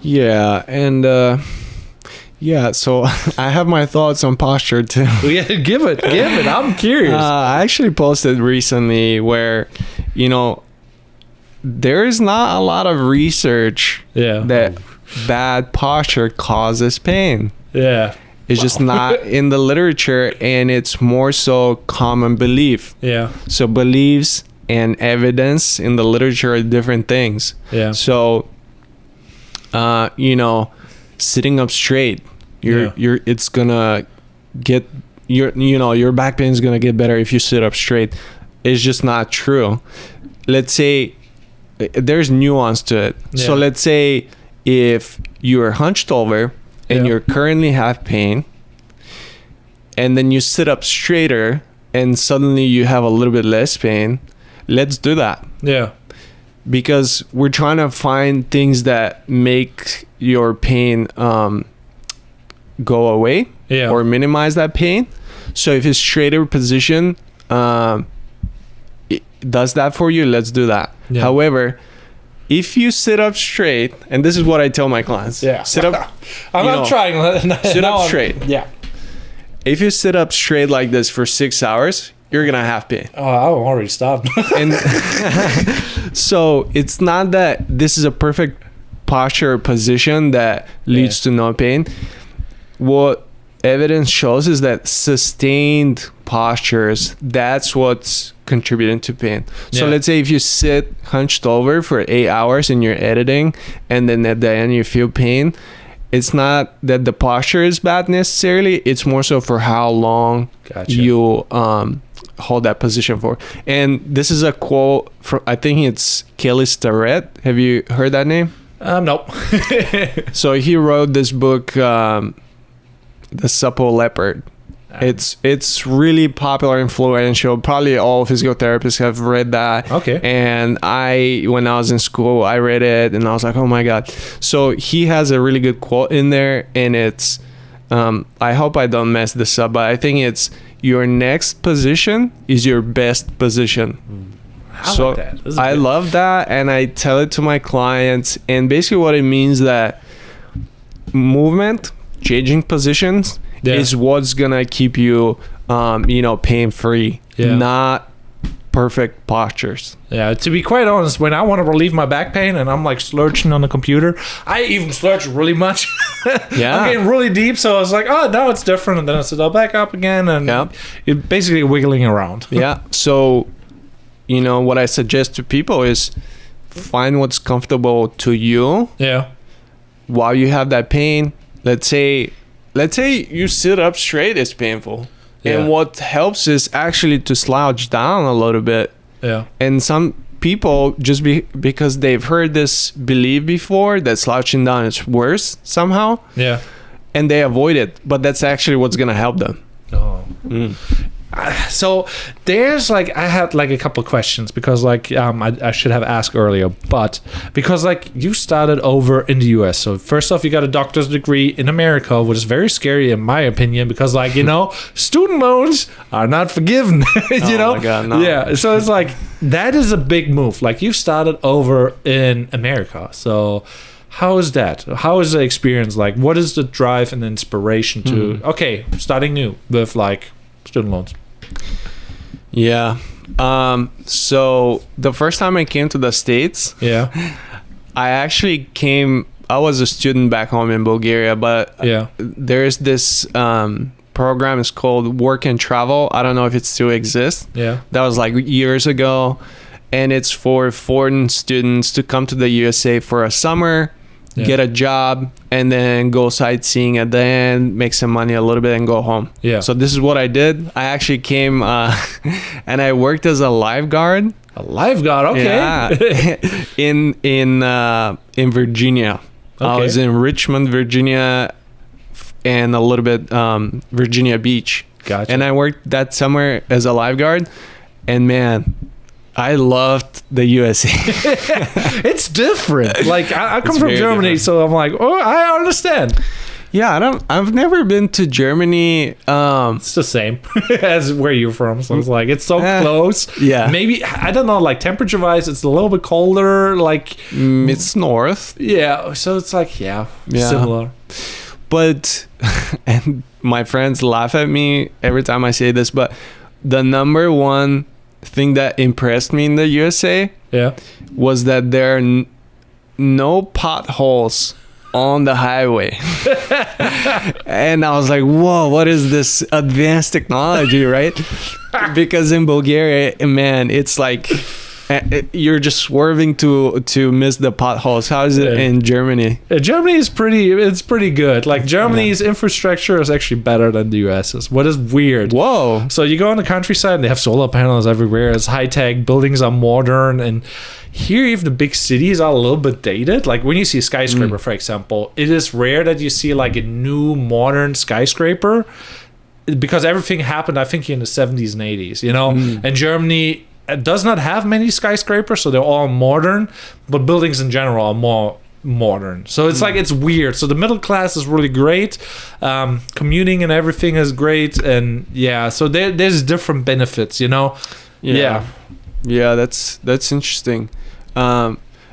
Yeah, and so I have my thoughts on posture too. Yeah, give it. I'm curious. I actually posted recently where, there is not a lot of research that bad posture causes pain. Yeah. It's just not in the literature, and it's more so common belief. Yeah. So beliefs and evidence in the literature are different things. Yeah. So, sitting up straight, it's gonna get your back pain is gonna get better if you sit up straight. It's just not true. Let's say there's nuance to it. Yeah. So let's say if you're hunched over and you currently have pain, and then you sit up straighter and suddenly you have a little bit less pain, let's do that. Yeah. Because we're trying to find things that make your pain go away or minimize that pain. So if it's straighter position it does that for you, let's do that. Yeah. However, if you sit up straight, and this is what I tell my clients, sit up. I'm not trying. Sit up straight. Yeah. If you sit up straight like this for 6 hours, you're gonna have pain. Oh, I already stopped. And so it's not that this is a perfect posture position that leads to no pain. What evidence shows is that sustained postures, that's what's contributing to pain. So let's say if you sit hunched over for 8 hours and you're editing, and then at the end you feel pain, it's not that the posture is bad necessarily, it's more so for how long you hold that position for. And this is a quote from, I think it's Kelly Starrett. Have you heard that name? Nope. So he wrote this book, The Supple Leopard. It's really popular, influential. Probably all physical therapists have read that. Okay. And when I was in school, I read it and I was like, oh my God. So he has a really good quote in there, and it's I hope I don't mess this up, but I think it's your next position is your best position. I like that. This is I good. love that, and I tell it to my clients. And basically, what it means that movement, changing positions, is what's gonna keep you, pain free, not perfect postures. Yeah, to be quite honest, when I want to relieve my back pain and I'm like slouching on the computer, I even slouch really much. Yeah. I'm getting really deep, so I was like, oh, now it's different. And then I said, I'll back up again, and you're basically wiggling around. Yeah. So, what I suggest to people is find what's comfortable to you. Yeah. While you have that pain. Let's say you sit up straight, it's painful. Yeah. And what helps is actually to slouch down a little bit. Yeah. And some people, just because they've heard this belief before that slouching down is worse somehow, Yeah. and they avoid it. But that's actually what's going to help them. Oh. So there's I had a couple of questions because I should have asked earlier, but because you started over in the US. So first off, you got a doctor's degree in America, which is very scary in my opinion because student loans are not forgiven. Oh my God, no. Yeah. So it's that is a big move. You started over in America. So how is that? How is the experience what is the drive and inspiration to starting new with student loans? Yeah. So the first time I came to the States, I was a student back home in Bulgaria, but there's this program, it's called Work and Travel. I don't know if it still exists. Yeah. That was years ago. And it's for foreign students to come to the USA for a summer, get a job, and then go sightseeing at the end, make some money a little bit, and go home. Yeah. So this is what I did. I actually came and I worked as a lifeguard. A lifeguard, okay. Yeah. in Virginia. I was in Richmond, Virginia, and a little bit Virginia Beach. Gotcha. And I worked that summer as a lifeguard, and man, I loved the USA. It's different. I come from Germany, different. so I'm I understand. Yeah, I've never been to Germany. It's the same as where you're from. So it's it's so close. Yeah. Maybe, I don't know, temperature wise, it's a little bit colder. It's north. Yeah. So it's similar. But, and my friends laugh at me every time I say this, but the number one thing that impressed me in the USA was that there are no potholes on the highway. And I was like, whoa, what is this advanced technology, right? Because in Bulgaria, man, it's you're just swerving to miss the potholes. How is it in Germany? Germany is pretty good. Germany's infrastructure is actually better than the US's. What is weird. Whoa. So you go on the countryside and they have solar panels everywhere. It's high tech, buildings are modern, and here even the big cities are a little bit dated. When you see a skyscraper, for example, it is rare that you see a new modern skyscraper because everything happened, I think, in the 70s and 80s, and Germany does not have many skyscrapers, so they're all modern, but buildings in general are more modern. So it's it's weird. So the middle class is really great. Commuting and everything is great, and so there's different benefits, Yeah, that's interesting.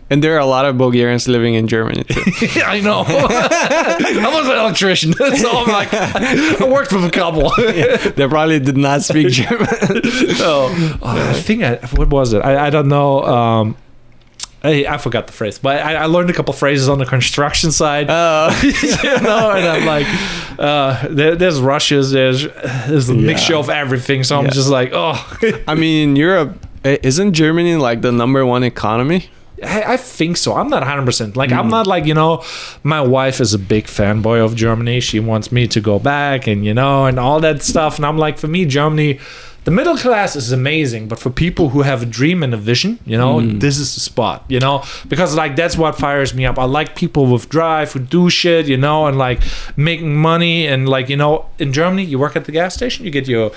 And there are a lot of Bulgarians living in Germany too. I know. I was an electrician, so I'm I worked with a couple. They probably did not speak German. I think what was it? I don't know. I forgot the phrase, but I learned a couple phrases on the construction side. And I'm there's rushes, there's a mixture of everything. So I'm just I mean, in Europe, isn't Germany the number one economy? I think so. I'm not 100%. I'm not my wife is a big fanboy of Germany. She wants me to go back and, and all that stuff. And I'm for me, Germany, the middle class is amazing. But for people who have a dream and a vision, this is the spot, because that's what fires me up. I like people with drive who do shit, and making money. And in Germany, you work at the gas station, you get your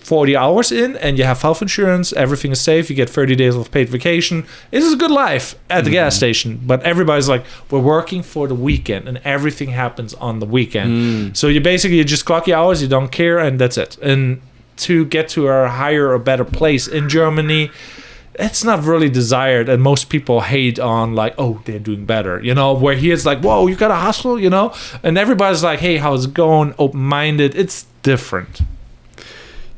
40 hours in and you have health insurance, everything is safe, you get 30 days of paid vacation. It is a good life at the gas station, but everybody's like, we're working for the weekend and everything happens on the weekend. So you just clock your hours, you don't care, and that's it. And to get to a higher or better place in Germany, it's not really desired, and most people hate on like, oh, they're doing better, where here it's like, whoa, you gotta hustle, and everybody's like, hey, how's it going, open-minded. It's different.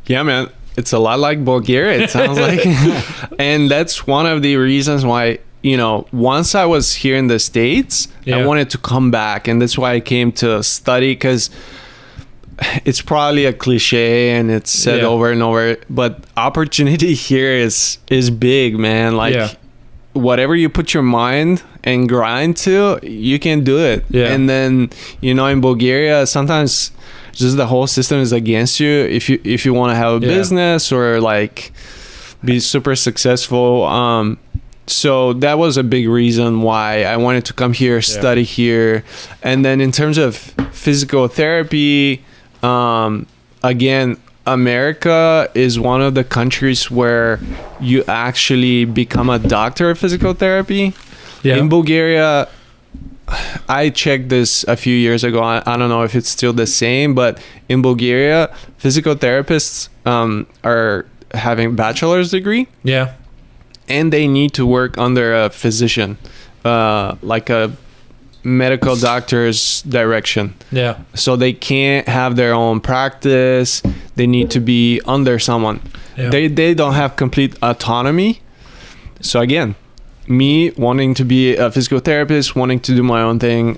Yeah, man, it's a lot like Bulgaria, it sounds like. And that's one of the reasons why, once I was here in the States, I wanted to come back. And that's why I came to study, because it's probably a cliche and it's said over and over, but opportunity here is big, man. Like, whatever you put your mind and grind to, you can do it. Yeah. And then, in Bulgaria, sometimes just the whole system is against you if you want to have a business or like be super successful. So that was a big reason why I wanted to come here, study here. And then in terms of physical therapy, again, America is one of the countries where you actually become a doctor of physical therapy. Yeah. In Bulgaria, I checked this a few years ago. I don't know if it's still the same, but in Bulgaria, physical therapists are having bachelor's degree. Yeah. And they need to work under a physician, like a medical doctor's direction. Yeah. So they can't have their own practice. They need to be under someone. Yeah. They don't have complete autonomy. So again, me wanting to be a physical therapist, wanting to do my own thing,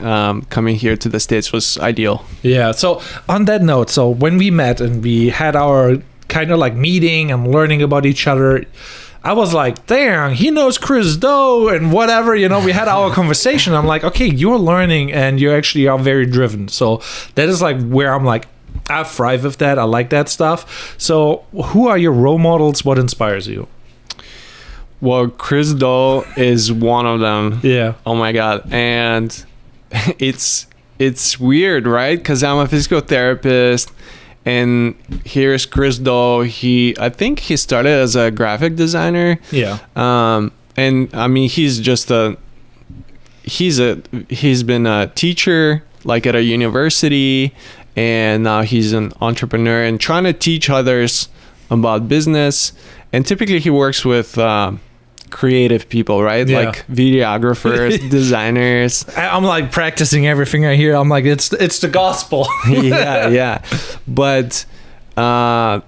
coming here to the States was ideal. Yeah. So on that note, so when we met and we had our kind of like meeting and learning about each other, I was like, damn, he knows Chris Do and whatever, we had our conversation. I'm like, okay, you're learning and you actually are very driven. So that is like where I'm like, I thrive with that. I like that stuff. So who are your role models? What inspires you? Well, Chris Do is one of them. Yeah. Oh my God. And it's weird, right? Because I'm a physical therapist. And here's Chris Do. I think he started as a graphic designer. Yeah. And I mean, he's been a teacher like at a university, and now he's an entrepreneur and trying to teach others about business. And typically he works with creative people, right? Yeah. Like videographers, designers. I'm like practicing everything I hear. I'm like, it's the gospel. yeah. But I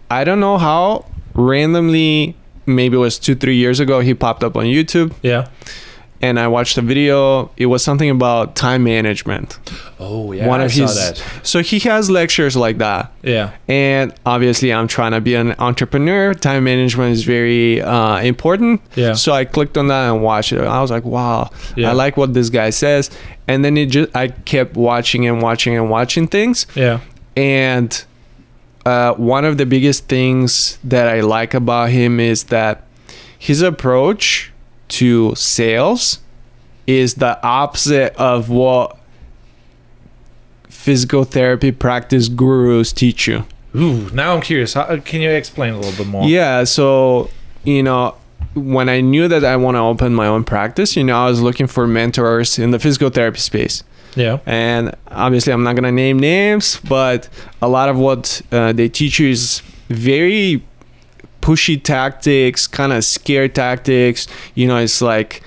don't know how randomly, maybe it was 2-3 years ago, he popped up on YouTube. Yeah. And I watched a video. It was something about time management. Oh, yeah. I saw that. So he has lectures like that. Yeah. And obviously, I'm trying to be an entrepreneur. Time management is very important. Yeah. So I clicked on that and watched it. I was like, wow, I like what this guy says. And then I kept watching things. Yeah. And one of the biggest things that I like about him is that his approach to sales is the opposite of what physical therapy practice gurus teach you. Ooh, now I'm curious. Can you explain a little bit more? Yeah, so, when I knew that I want to open my own practice, I was looking for mentors in the physical therapy space. Yeah. And obviously, I'm not going to name names, but a lot of what they teach you is very pushy tactics, kind of scare tactics. It's like,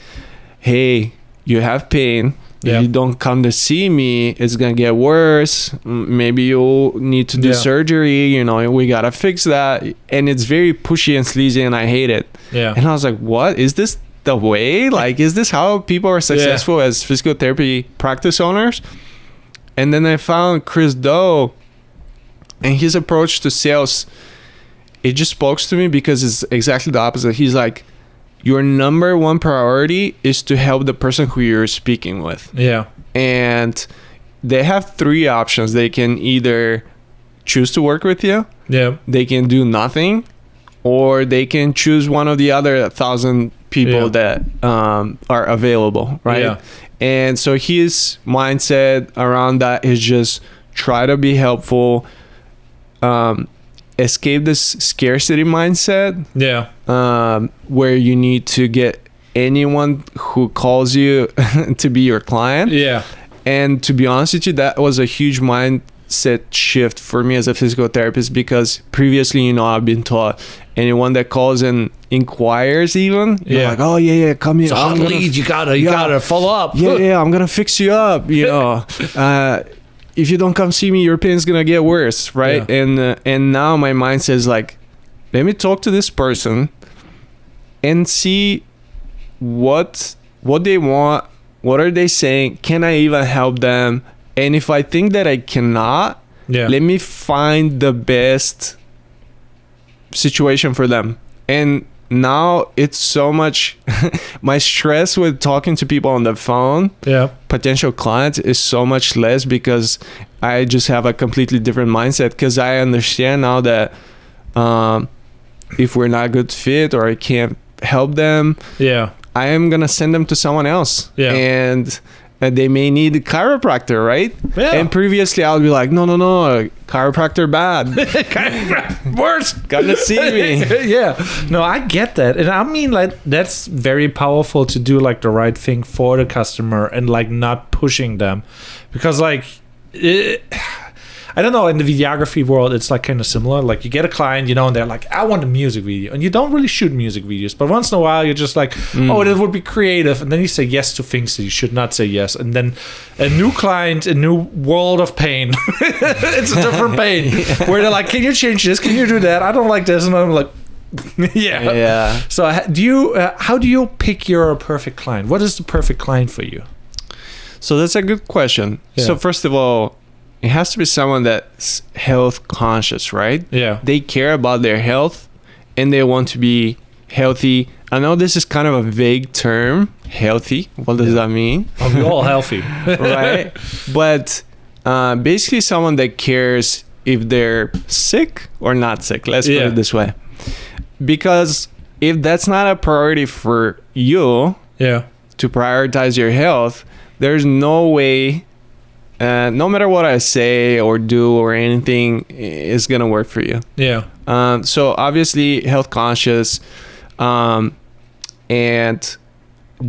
hey, you have pain. If you don't come to see me, it's gonna get worse. Maybe you'll need to do surgery. We gotta fix that. And it's very pushy and sleazy, and I hate it. Yeah. And I was like, what is this the way? Like, is this how people are successful as physical therapy practice owners? And then I found Chris Do, and his approach to sales, it just spoke to me because it's exactly the opposite. He's like, your number one priority is to help the person who you're speaking with. Yeah. And they have 3 options. They can either choose to work with you. Yeah. They can do nothing, or they can choose one of the other 1,000 people that are available, right? Yeah. And so his mindset around that is just try to be helpful. escape this scarcity mindset. Yeah. Where you need to get anyone who calls you to be your client. Yeah. And to be honest with you, that was a huge mindset shift for me as a physical therapist, because previously, I've been taught anyone that calls and inquires, even, you're like, oh yeah, come here. It's a hot lead. You gotta follow up. Yeah, I'm gonna fix you up. If you don't come see me, your pain's gonna get worse, right? Yeah. And now my mindset is like, let me talk to this person and see what they want. What are they saying? Can I even help them? And if I think that I cannot, let me find the best situation for them. And now it's so much my stress with talking to people on the phone, potential clients, is so much less, because I just have a completely different mindset, because I understand now that if we're not a good fit or I can't help them, I am gonna send them to someone else, and they may need a chiropractor, right? And previously I would be like, no, chiropractor bad. Worse. Gotta see me. No, I get that. And I mean, like, that's very powerful to do like the right thing for the customer and like not pushing them, because like I don't know, in the videography world, it's like kind of similar. Like, you get a client, and they're like, I want a music video. And you don't really shoot music videos. But once in a while, you're just like, oh, it would be creative. And then you say yes to things that you should not say yes. And then a new client, a new world of pain. It's a different pain. Where they're like, can you change this? Can you do that? I don't like this. And I'm like, yeah. So how do you pick your perfect client? What is the perfect client for you? So that's a good question. So first of all, it has to be someone that's health conscious, right? Yeah. They care about their health and they want to be healthy. I know this is kind of a vague term, healthy. What does that mean? We're all healthy. Right? But basically someone that cares if they're sick or not sick. Let's put it this way. Because if that's not a priority for you to prioritize your health, there's no way, no matter what I say or do or anything, is gonna work for you. Yeah. So obviously health conscious, and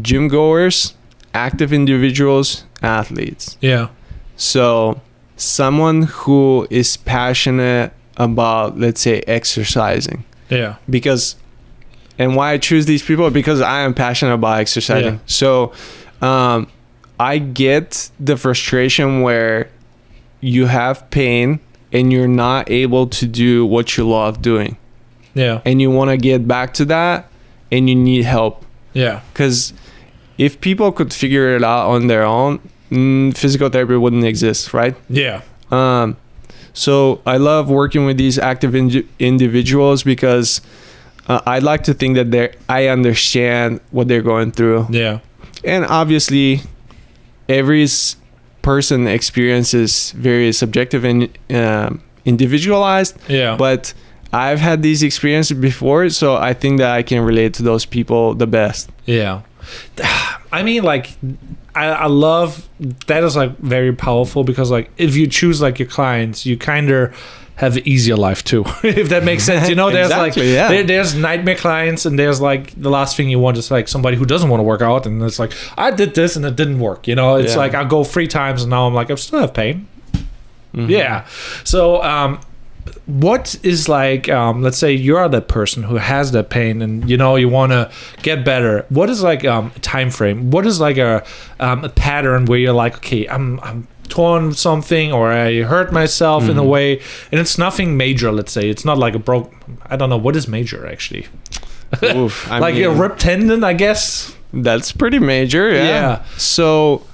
gym goers, active individuals, athletes. Yeah. So someone who is passionate about, let's say, exercising. Yeah. And why I choose these people? Because I am passionate about exercising. Yeah. So I get the frustration where you have pain and you're not able to do what you love doing. Yeah. And you want to get back to that and you need help. Yeah. Because if people could figure it out on their own, physical therapy wouldn't exist, right? Yeah. So I love working with these active individuals because I like to think that I understand what they're going through. Yeah. And obviously, every person experience is very subjective and individualized. Yeah. But I've had these experiences before, so I think that I can relate to those people the best. Yeah. I mean, like, I love that is like very powerful because like if you choose like your clients, you kind of have an easier life too, if that makes sense. You know, there's exactly, like there's nightmare clients and there's like the last thing you want is like somebody who doesn't want to work out and it's like I did this and it didn't work. You know, it's like I go 3 times and now I'm like I still have pain. Mm-hmm. Yeah. So what is like let's say you're that person who has that pain and you know you want to get better. What is like a time frame? What is like a pattern where you're like, okay, I'm torn something or I hurt myself in a way and it's nothing major, let's say. It's not like I don't know, what is major actually? Oof, like a ripped tendon, I guess. That's pretty major. Yeah. So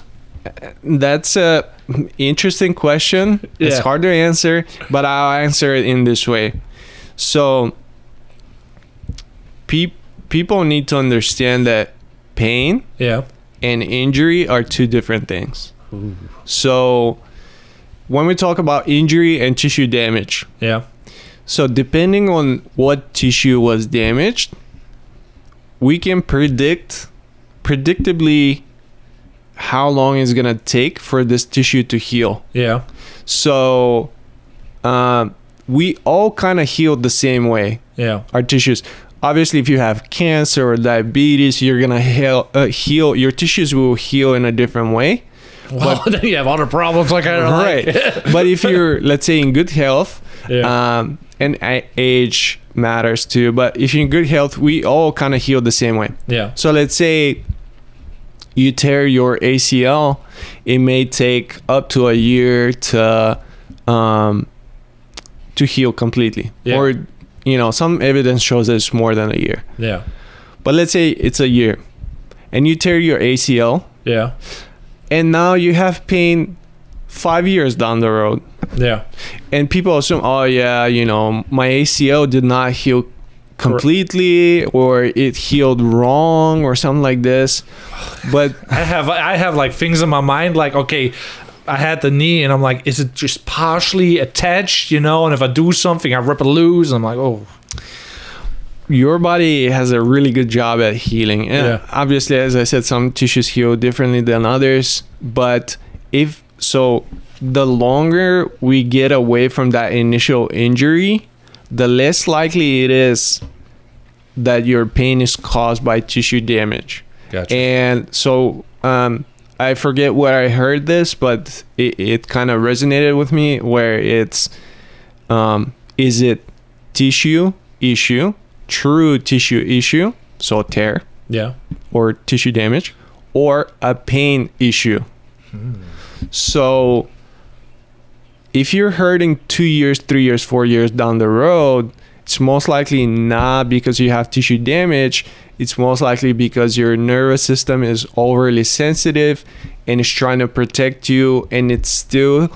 that's a interesting question. It's hard to answer, but I'll answer it in this way. So people need to understand that pain and injury are 2 different things. Ooh. So when we talk about injury and tissue damage, so depending on what tissue was damaged, we can predictably how long it's gonna take for this tissue to heal. Yeah. So we all kind of heal the same way. Yeah. Our tissues. Obviously, if you have cancer or diabetes, you're gonna heal. Your tissues will heal in a different way. Well, then you have other problems like I don't Right. like. But if you're, let's say, in good health, Yeah. and age matters too. But if you're in good health, we all kind of heal the same way. Yeah. So let's say you tear your ACL, it may take up to a year to heal completely. Yeah. Or, you know, some evidence shows that it's more than a year. Yeah. But let's say it's a year and you tear your ACL Yeah. and now you have pain 5 years down the road. Yeah. And people assume, oh yeah, you know, my ACL did not heal completely or it healed wrong or something like this. But I have like things in my mind like, okay, I had the knee and I'm like, is it just partially attached, you know? And if I do something, I rip it loose. I'm like, oh. your body has a really good job at healing. And Yeah. obviously, as I said, some tissues heal differently than others. But the longer we get away from that initial injury, the less likely it is that your pain is caused by tissue damage. Gotcha. And so I forget where I heard this, but it kind of resonated with me, where it's is it tissue issue, true tissue issue, so tear Yeah. or tissue damage, or a pain issue. So if you're hurting 2 years, 3 years, 4 years down the road, it's most likely not because you have tissue damage. It's most likely because your nervous system is overly sensitive and is trying to protect you, and it still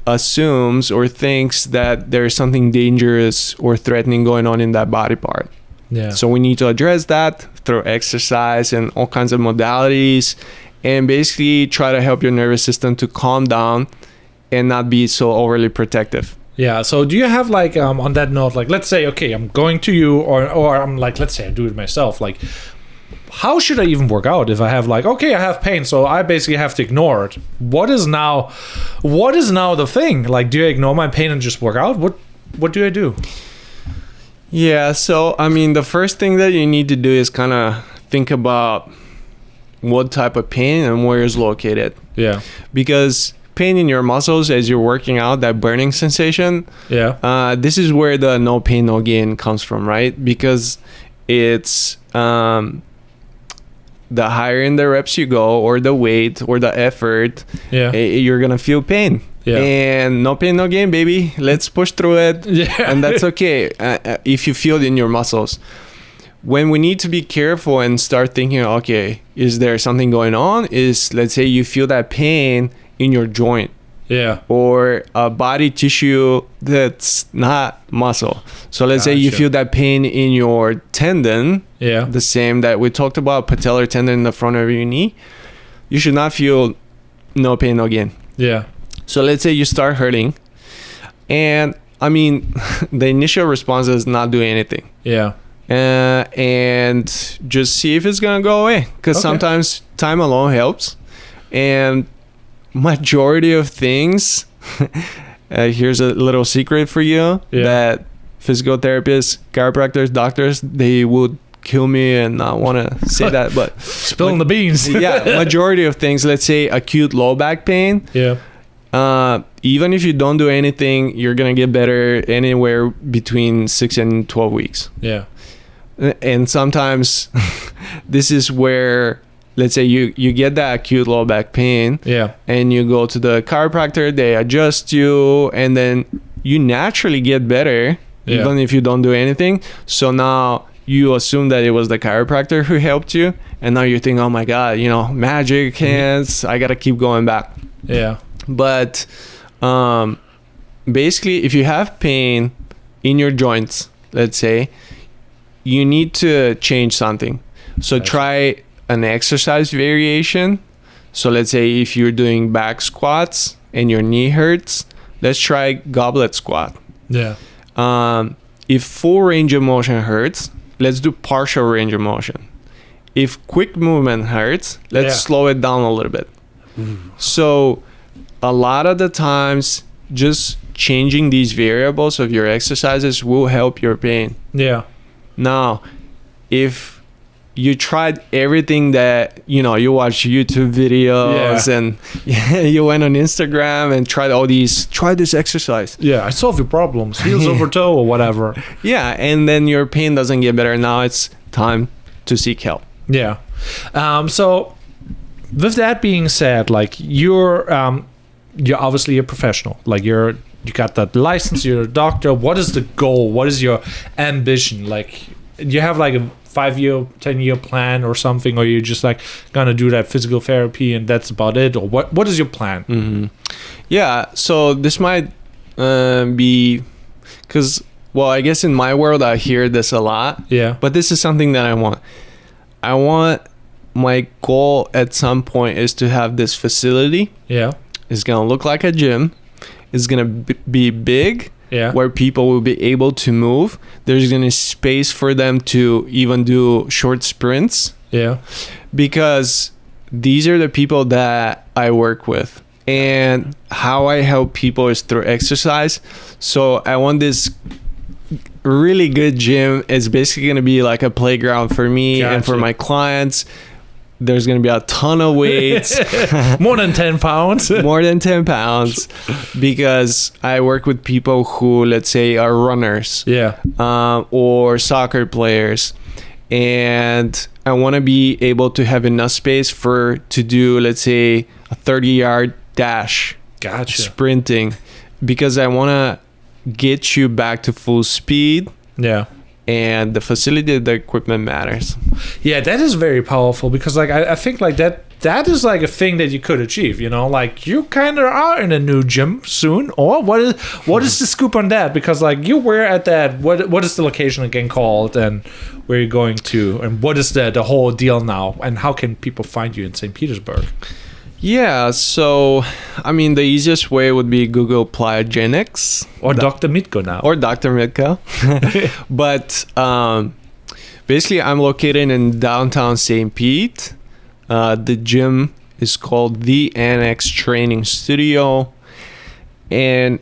assumes or thinks that there's something dangerous or threatening going on in that body part. Yeah. So we need to address that through exercise and all kinds of modalities, and basically try to help your nervous system to calm down and not be so overly protective. Yeah. So do you have like on that note, like let's say, okay, I'm going to you or I'm like, let's say I do it myself. Like, how should I even work out if I have like, okay, I have pain, so I basically have to ignore it. What is now the thing? Like, do I ignore my pain and just work out? What do I do? Yeah, so I mean, the first thing that you need to do is kind of think about what type of pain and where it's located. Yeah. Because pain in your muscles as you're working out, that burning sensation, this is where the no pain, no gain comes from, right? Because it's the higher in the reps you go, or the weight, or the effort, you're going to feel pain. Yeah. And no pain, no gain, baby. Let's push through it. Yeah. And that's okay if you feel it in your muscles. When we need to be careful and start thinking, okay, is there something going on? Is, let's say you feel that pain in your joint. Yeah. Or a body tissue that's not muscle. So let's say you feel that pain in your tendon. Yeah. The same that we talked about, patellar tendon in the front of your knee. You should not feel no pain, no gain. Yeah. So let's say you start hurting. And I mean, the initial response is not doing anything. Yeah. And just see if it's going to go away. Because sometimes time alone helps. And majority of things, here's a little secret for you, that physical therapists, chiropractors, doctors, they would kill me and not want to say that, but spilling the beans. Yeah, majority of things, let's say acute low back pain, even if you don't do anything, you're gonna get better anywhere between 6 and 12 weeks. Yeah. And sometimes this is where, let's say you get that acute low back pain, and you go to the chiropractor, they adjust you, and then you naturally get better, even if you don't do anything. So now you assume that it was the chiropractor who helped you, and now you think, oh my God, magic hands, I gotta keep going back. Yeah. But basically, if you have pain in your joints, let's say, you need to change something. So try an exercise variation. So let's say if you're doing back squats and your knee hurts, let's try goblet squat. Yeah. If full range of motion hurts, let's do partial range of motion. If quick movement hurts, let's slow it down a little bit. So a lot of the times just changing these variables of your exercises will help your pain. Yeah. Now, if you tried everything that, you know, you watch YouTube videos and you went on Instagram and tried all these, try this exercise. Yeah, I solve your problems. Heels over toe or whatever. Yeah, and then your pain doesn't get better. Now it's time to seek help. Yeah. So with that being said, like you're obviously a professional. Like you got that license, you're a doctor. What is the goal? What is your ambition? Like, do you have like a 5-year, 10-year plan or something, or you're just like gonna do that physical therapy and that's about it, or what is your plan? Mm-hmm. Yeah, so this might be because, well, I guess in my world I hear this a lot. Yeah. But this is something that I want my goal at some point is to have this facility. Yeah. It's gonna look like a gym. It's gonna be big. Yeah. Where people will be able to move. There's gonna be space for them to even do short sprints. Yeah. Because these are the people that I work with. And how I help people is through exercise. So I want this really good gym. It's basically going to be like a playground for me and for my clients. There's going to be a ton of weights. More than 10 pounds. More than 10 pounds. Because I work with people who, let's say, are runners. Yeah. Or soccer players. And I want to be able to have enough space to do, let's say, a 30-yard dash. Gotcha. Sprinting. Because I want to get you back to full speed. Yeah. And the facility, the equipment matters. Yeah, that is very powerful because like I think like that is like a thing that you could achieve, you know, like you kind of are in a new gym soon, or what is the scoop on that? Because like you were at that, what is the location again called, and where you're going to, and what is the whole deal now, and how can people find you in Saint Petersburg? Yeah, so I mean the easiest way would be Google Plyogenix or Dr. Mitko now. Or Dr. Mitko. But basically I'm located in downtown St. Pete. The gym is called the Annex Training Studio. And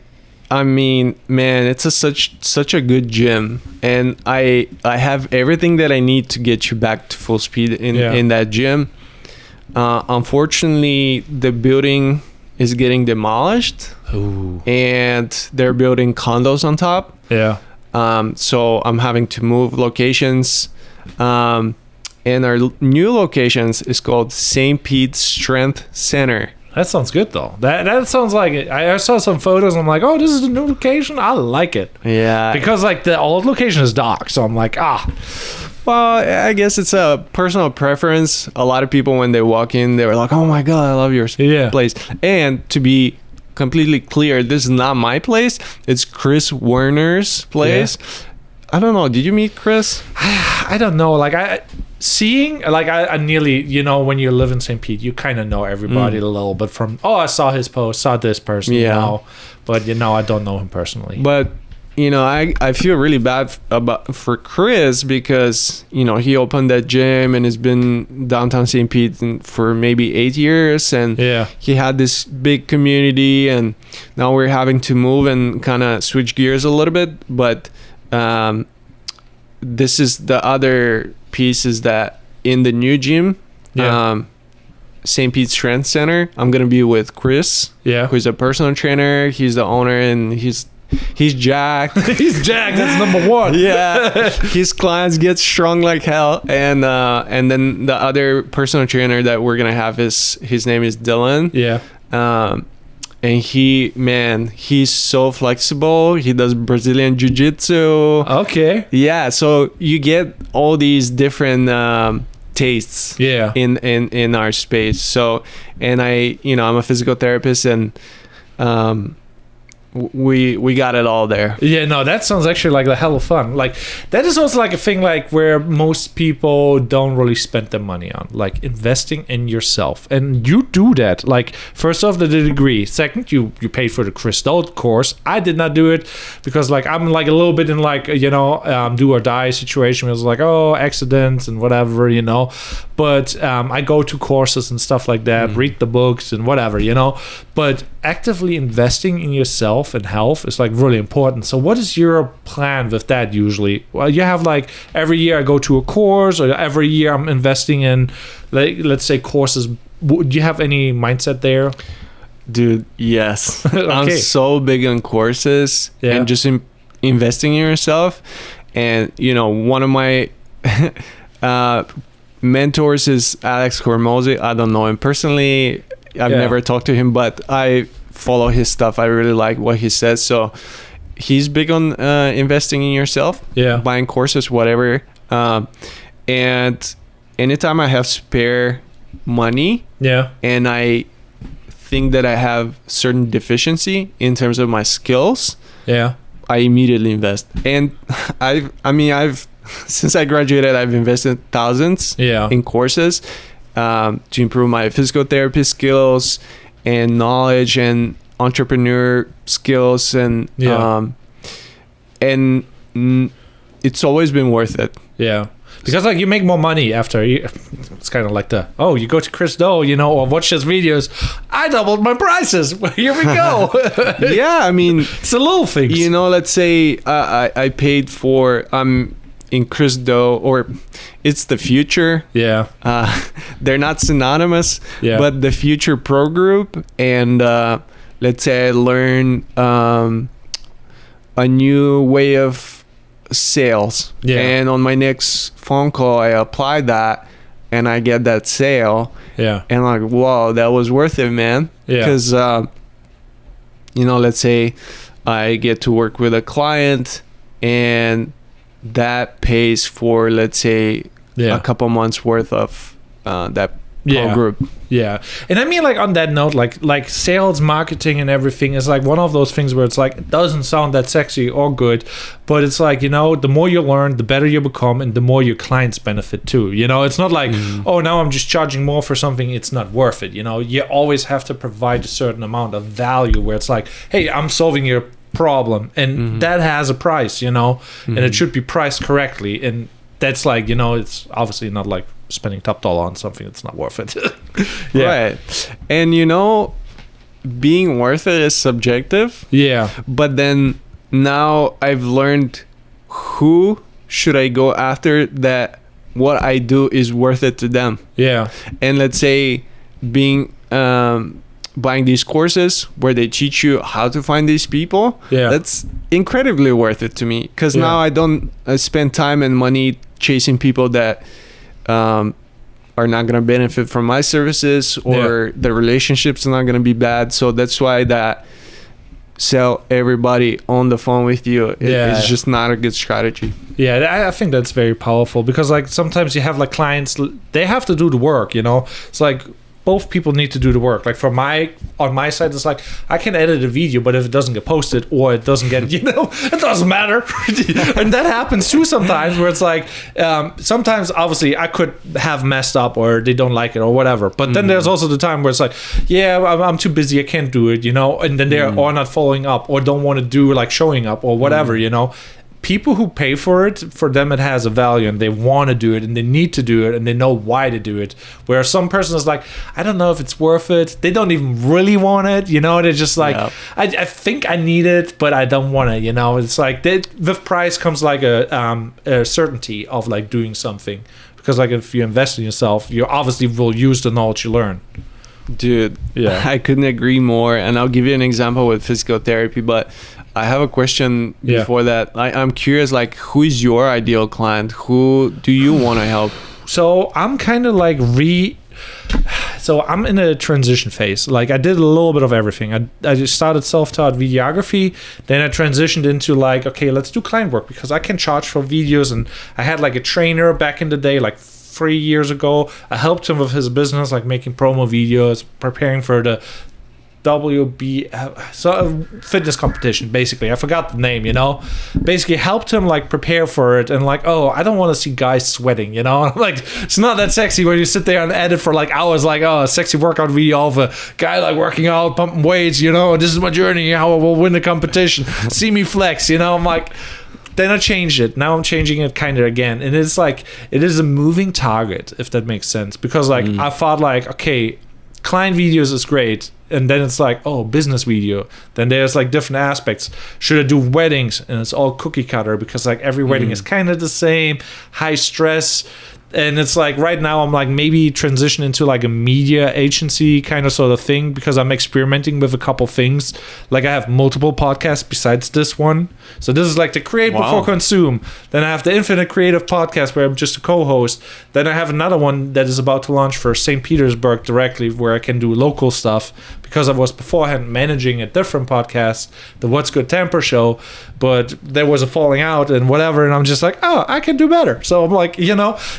I mean, man, it's such a good gym. And I have everything that I need to get you back to full speed in that gym. Unfortunately, the building is getting demolished. Ooh. And they're building condos on top. Yeah. So I'm having to move locations. And our new locations is called St. Pete Strength Center. That sounds good though. That sounds like it. I saw some photos and I'm like, oh, this is the new location. I like it. Yeah. Because like the old location is dark, so I'm like, Well, I guess it's a personal preference. A lot of people, when they walk in, they were like, oh my God, I love your place. And to be completely clear, this is not my place. It's Chris Werner's place. Yeah. I don't know. Did you meet Chris? I don't know. Like I nearly, you know, when you live in St. Pete, you kind of know everybody a little bit from, I saw his post, saw this person. Yeah. Now, but you know, I don't know him personally. But you know, I feel really bad for Chris because, you know, he opened that gym and has been downtown St. Pete for maybe 8 years. And he had this big community. And now we're having to move and kind of switch gears a little bit. But this is the other piece is that in the new gym, St. Pete Strength Center, I'm going to be with Chris, who's a personal trainer. He's the owner and he's jacked. He's jacked. That's number one. Yeah. His clients get strong like hell. And then the other personal trainer that we're going to have his name is Dylan. Yeah. And he's so flexible. He does Brazilian Jiu-Jitsu. Okay. Yeah. So you get all these different tastes in our space. So, and I'm a physical therapist and we got it all there. Yeah, no, that sounds actually like a hell of fun. Like that is also like a thing like where most people don't really spend their money on, like investing in yourself. And you do that. Like first off, the degree. Second, you paid for the Chris Dodd course. I did not do it because like I'm like a little bit in like, you know, do or die situation. It was like, accidents and whatever, you know. But I go to courses and stuff like that, read the books and whatever, you know. But actively investing in yourself yourself and health is like really important. So what is your plan with that usually? Well, you have like every year I go to a course, or every year I'm investing in, like, let's say courses. Do you have any mindset there? Dude, yes. Okay. I'm so big on courses and just investing in yourself. And, you know, one of my mentors is Alex Hormozy. I don't know him personally. I've never talked to him, but I follow his stuff. I really like what he says. So he's big on investing in yourself, buying courses, whatever. And anytime I have spare money, and I think that I have certain deficiency in terms of my skills, I immediately invest. And I've since I graduated, I've invested thousands in courses to improve my physical therapy skills and knowledge and entrepreneur skills, and it's always been worth it. Because like you make more money after it's kind of like you go to Chris Do, you know, or watch his videos. I doubled my prices. Here we go. I mean, it's the little things. You know, let's say I paid for in Chris Do, or it's the Future. They're not synonymous, but the Future Pro Group, and let's say I learn a new way of sales, and on my next phone call I apply that and I get that sale, and like, wow, that was worth it, man. Because you know, let's say I get to work with a client and that pays for, let's say, a couple months worth of that pro group. And I mean, like, on that note, like sales, marketing and everything is like one of those things where it's like, it doesn't sound that sexy or good, but it's like, you know, the more you learn, the better you become, and the more your clients benefit too. You know, it's not like, oh, now I'm just charging more for something, it's not worth it. You know, you always have to provide a certain amount of value where it's like, hey, I'm solving your problem, and that has a price, you know, and it should be priced correctly. And that's like, you know, it's obviously not like spending top dollar on something that's not worth it. Right. And you know, being worth it is subjective. But then now I've learned who should I go after that what I do is worth it to them. And let's say being buying these courses where they teach you how to find these people, that's incredibly worth it to me, because now I don't spend time and money chasing people that are not going to benefit from my services, or the relationship's not going to be bad. So that's why that sell everybody on the phone with you is just not a good strategy. I think that's very powerful, because like sometimes you have like clients, they have to do the work, you know. It's like both people need to do the work. Like on my side, it's like I can edit a video, but if it doesn't get posted or it doesn't get, you know, it doesn't matter. And that happens too sometimes, where it's like sometimes obviously I could have messed up or they don't like it or whatever. But then there's also the time where it's like, I'm too busy, I can't do it, you know. And then they're or not following up or don't want to do like showing up or whatever, you know. People who pay for it, for them it has a value, and they want to do it and they need to do it and they know why to do it. Where some person is like, I don't know if it's worth it. They don't even really want it, you know. They're just like, I think I need it, but I don't want it, you know. It's like with price comes like a certainty of like doing something, because like if you invest in yourself, you obviously will use the knowledge you learn. Dude, I couldn't agree more. And I'll give you an example with physical therapy, but I have a question before that. I'm curious, like, who is your ideal client? Who do you want to help? So I'm kind of like so I'm in a transition phase. Like I did a little bit of everything. I just started self-taught videography. Then I transitioned into like, okay, let's do client work, because I can charge for videos. And I had like a trainer back in the day, like 3 years ago. I helped him with his business, like making promo videos, preparing for the fitness competition. Basically, I forgot the name, you know. Basically helped him like prepare for it, and like, oh, I don't want to see guys sweating, you know. Like, it's not that sexy when you sit there and edit for like hours, like, oh, a sexy workout video of a guy like working out, pumping weights, you know. This is my journey, how I will win the competition. See me flex, you know. I'm like, then I changed it. Now I'm changing it kind of again, and it's like, it is a moving target, if that makes sense, because like I thought like, okay, client videos is great, and then it's like, oh, business video. Then there's like different aspects. Should I do weddings? And it's all cookie cutter because like every wedding is kind of the same, high stress. And it's like right now I'm like maybe transition into like a media agency kind of sort of thing because I'm experimenting with a couple things. Like I have multiple podcasts besides this one. So this is like the Create Before Consume. Then I have the Infinite Creative Podcast where I'm just a co-host. Then I have another one that is about to launch for Saint Petersburg directly where I can do local stuff because I was beforehand managing a different podcast, the What's Good Temper show, but there was a falling out and whatever, and I'm just like, oh, I can do better. So I'm like,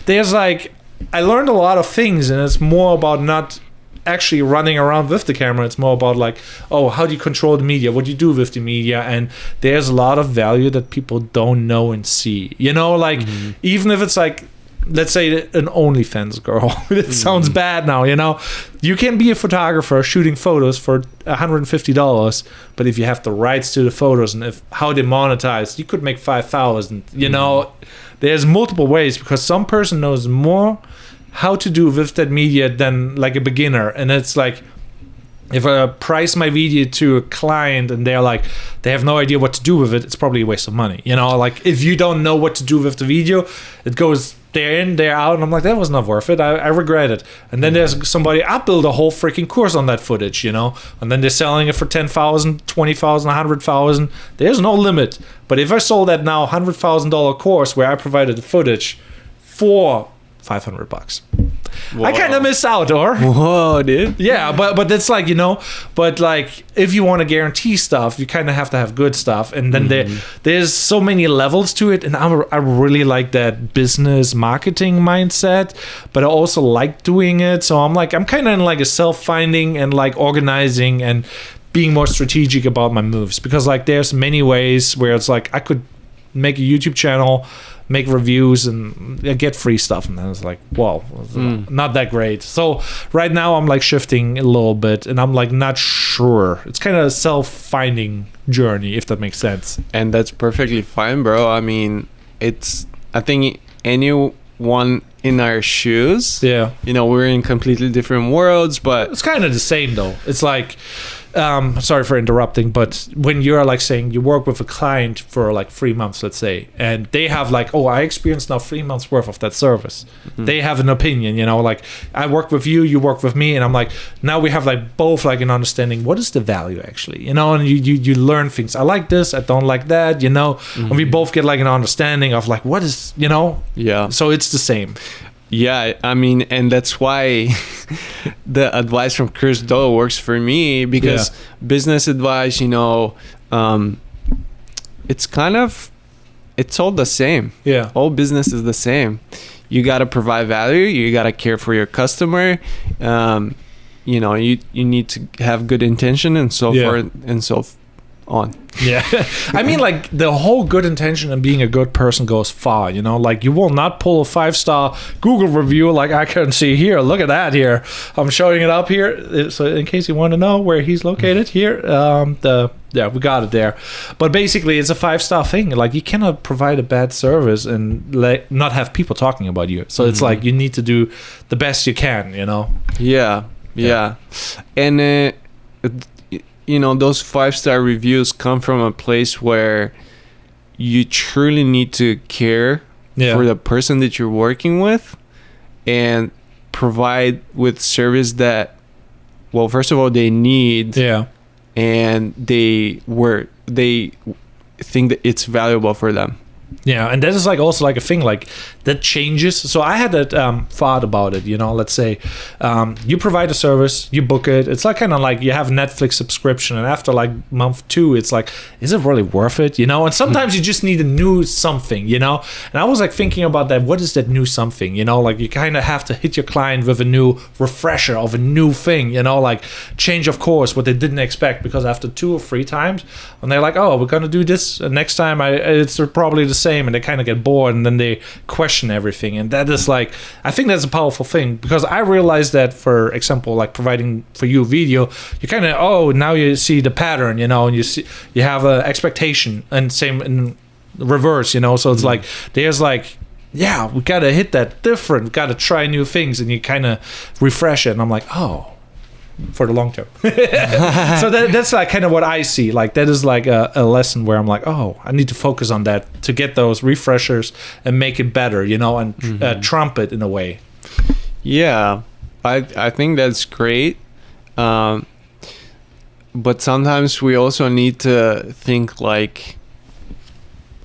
there's like, I learned a lot of things, and it's more about not actually running around with the camera. It's more about like, oh, how do you control the media? What do you do with the media? And there's a lot of value that people don't know and see. Even if it's like, let's say an OnlyFans girl. It sounds bad now, You can be a photographer shooting photos for $150, but if you have the rights to the photos and how they monetize, you could make $5,000. There's multiple ways because some person knows more how to do with that media than like a beginner. And it's like, if I price my video to a client and they're like, they have no idea what to do with it, it's probably a waste of money. Like if you don't know what to do with the video, it goes they're in, they're out, and I'm like, that was not worth it. I regret it. And then there's somebody, I build a whole freaking course on that footage, and then they're selling it for 10,000, 20,000, 100,000. There's no limit. But if I sold that now $100,000 course where I provided the footage for $500, whoa. I kind of miss out, or whoa, dude. Yeah, but it's like, but like if you want to guarantee stuff, you kind of have to have good stuff, and then there's so many levels to it, and I really like that business marketing mindset, but I also like doing it. So I'm kind of in like a self-finding and like organizing and being more strategic about my moves, because like there's many ways where it's like I could make a YouTube channel, make reviews, and get free stuff, and then it's like, whoa, not that great. So right now I'm like shifting a little bit, and I'm like not sure. It's kind of a self-finding journey, if that makes sense. And that's perfectly fine, bro. I mean, I think anyone in our shoes, we're in completely different worlds, but it's kind of the same though. It's like, sorry for interrupting, but when you're like saying you work with a client for like 3 months, let's say, and they have like, oh, I experienced now 3 months worth of that service. They have an opinion, like I work with you, you work with me, and I'm like, now we have like both like an understanding, what is the value actually, and you learn things. I like this, I don't like that, and we both get like an understanding of like what is, so it's the same. Yeah, I mean, and that's why the advice from Chris Do works for me, because business advice, it's all the same. Yeah. All business is the same. You got to provide value. You got to care for your customer. You need to have good intention and so forth and so on. Yeah. I mean, like the whole good intention and being a good person goes far, like you will not pull a 5-star Google review like I can see here. Look at that here. I'm showing it up here. So in case you want to know where he's located here, we got it there. But basically it's a 5-star thing. Like you cannot provide a bad service and like not have people talking about you. So it's like you need to do the best you can, Yeah. And those 5-star reviews come from a place where you truly need to care for the person that you're working with and provide with service that, well, first of all, they need, and they think that it's valuable for them. Yeah, and that is like also like a thing like that changes. So I had that thought about it, let's say you provide a service, you book it. It's like kind of like you have a Netflix subscription, and after like month 2, it's like, is it really worth it? And sometimes you just need a new something, and I was like thinking about that. What is that new something? Like you kind of have to hit your client with a new refresher of a new thing, like change of course, what they didn't expect, because after 2 or 3 times, when they're like, oh, we're gonna do this next time, it's probably the same, and they kind of get bored, and then they question everything. And that is like, I think that's a powerful thing, because I realized that, for example, like providing for you video, you kind of, now you see the pattern, and you have an expectation, and same in reverse, so it's like there's like, we gotta hit that different, gotta try new things, and you kind of refresh it, and I'm like, for the long term. So that's like kind of what I see. Like that is like a lesson where I'm like, oh, I need to focus on that to get those refreshers and make it better, you know, and trump it in a way. Yeah, I think that's great. But sometimes we also need to think like,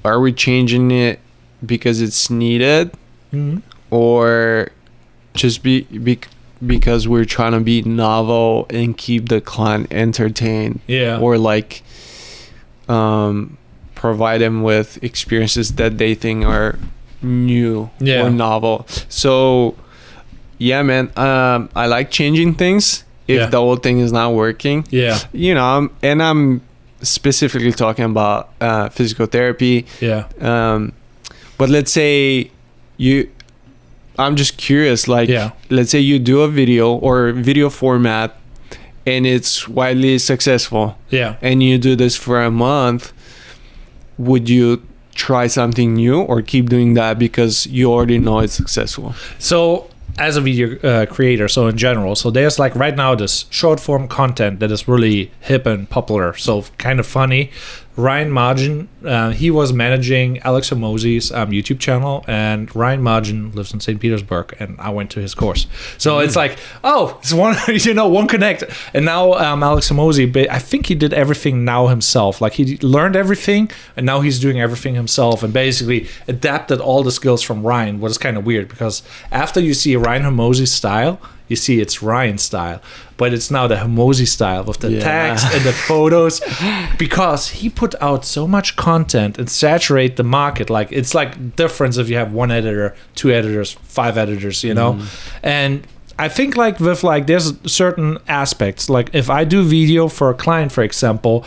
are we changing it because it's needed, or just because we're trying to be novel and keep the client entertained? Yeah. Or like provide them with experiences that they think are new or novel. So yeah, man, I like changing things if the old thing is not working. Yeah. You know, I'm specifically talking about physical therapy. Yeah. But let's say I'm just curious, like, let's say you do a video or video format and it's widely successful. Yeah. And you do this for a month. Would you try something new or keep doing that because you already know it's successful? So as a video creator, so in general, so there's like right now this short form content that is really hip and popular, so kind of funny. Ryan Margin, he was managing Alex Hormozi's YouTube channel, and Ryan Margin lives in Saint Petersburg, and I went to his course. So it's like, oh, it's one, one connect. And now Alex Hormozi, I think he did everything now himself. Like he learned everything, and now he's doing everything himself, and basically adapted all the skills from Ryan, what is kind of weird, because after you see Ryan Hormozi's style, you see it's Ryan's style, but it's now the Hormozi style with the text and the photos, because he put out so much content and saturate the market. Like it's like difference if you have one editor, two editors, five editors, you know. And I think like with like there's certain aspects, like if I do video for a client, for example,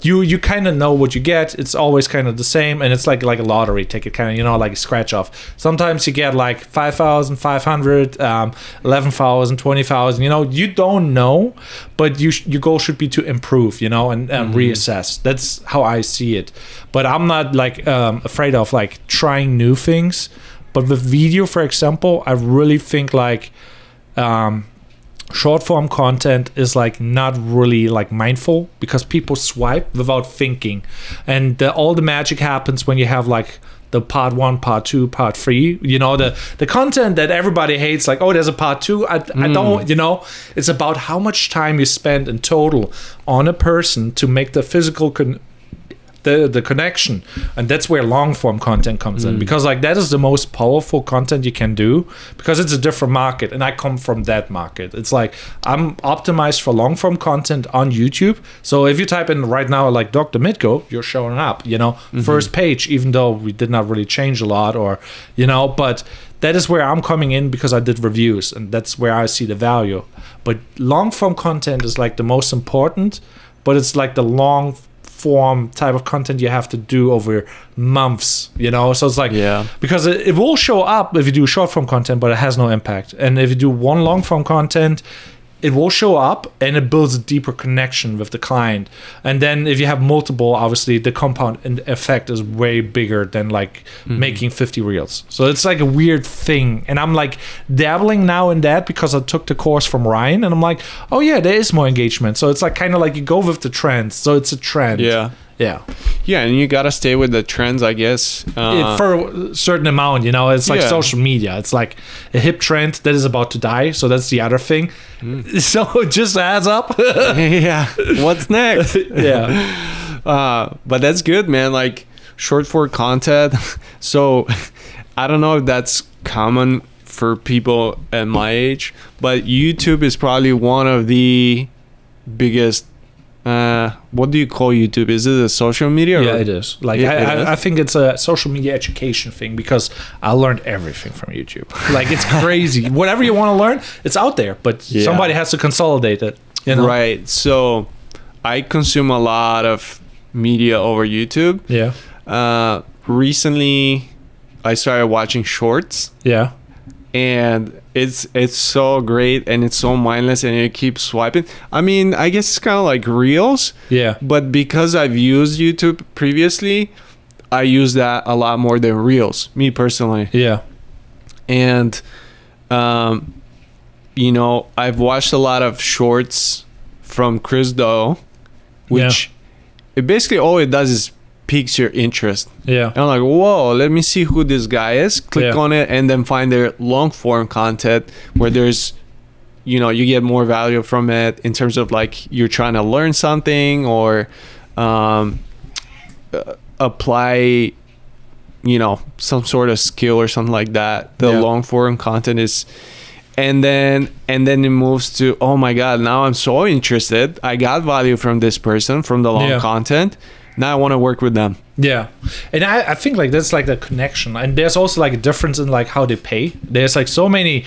you kind of know what you get. It's always kind of the same, and it's like a lottery ticket, kind of, you know, like a scratch off. Sometimes you get like 5,500, 11,000, 20,000. You know, you don't know, but your goal should be to improve, you know, and reassess. That's how I see it. But I'm not like afraid of like trying new things. But with video, for example, I really think like short form content is like not really like mindful, because people swipe without thinking, and all the magic happens when you have like the part 1, part 2, part 3, you know, the content that everybody hates, like, oh, there's a part 2. I don't, you know, it's about how much time you spend in total on a person to make the physical the connection. And that's where long form content comes in, because like that is the most powerful content you can do, because it's a different market, and I come from that market. It's like I'm optimized for long form content on YouTube. So if you type in right now like Dr. Mitko, you're showing up, you know, first page, even though we did not really change a lot, or, you know, but that is where I'm coming in, because I did reviews, and that's where I see the value. But long form content is like the most important, but it's like the long form type of content you have to do over months, you know. So it's like, because it will show up if you do short form content, but it has no impact. And if you do one long form content, it will show up, and it builds a deeper connection with the client. And then if you have multiple, obviously the compound effect is way bigger than like making 50 reels. So it's like a weird thing, and I'm like dabbling now in that because I took the course from Ryan, and I'm like, oh yeah, there is more engagement. So it's like kind of like you go with the trends. So it's a trend. Yeah, and you gotta stay with the trends, I guess. For a certain amount, you know, it's like social media. It's like a hip trend that is about to die. So that's the other thing. So it just adds up. What's next? But that's good, man. Like short form content. So I don't know if that's common for people at my age, but YouTube is probably one of the biggest. What do you call YouTube? Is it a social media? Yeah, it is. Like I think it's a social media education thing, because I learned everything from YouTube. Like it's crazy. Whatever you want to learn, it's out there, but somebody has to consolidate it. You know? Right. So I consume a lot of media over YouTube. Yeah. Recently, I started watching shorts. Yeah. And it's so great, and it's so mindless, and you keep swiping. I mean, I guess it's kind of like reels. Yeah. But because I've used YouTube previously, I use that a lot more than reels, me personally. Yeah. And you know, I've watched a lot of shorts from Chris Do, which it basically all it does is piques your interest. Yeah. And I'm like, whoa, let me see who this guy is. Click on it and then find their long form content where there's, you know, you get more value from it in terms of like you're trying to learn something or apply, you know, some sort of skill or something like that. The long form content is, and then it moves to, oh my God, now I'm so interested. I got value from this person, from the long content. Now I want to work with them. Yeah. And I think like that's like the connection. And there's also like a difference in like how they pay. There's like so many,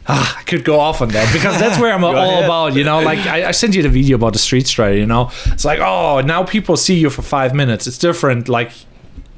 I could go off on that because that's where I'm all about, you know, like I sent you the video about the street strider, you know, it's like, oh, now people see you for 5 minutes. It's different. Like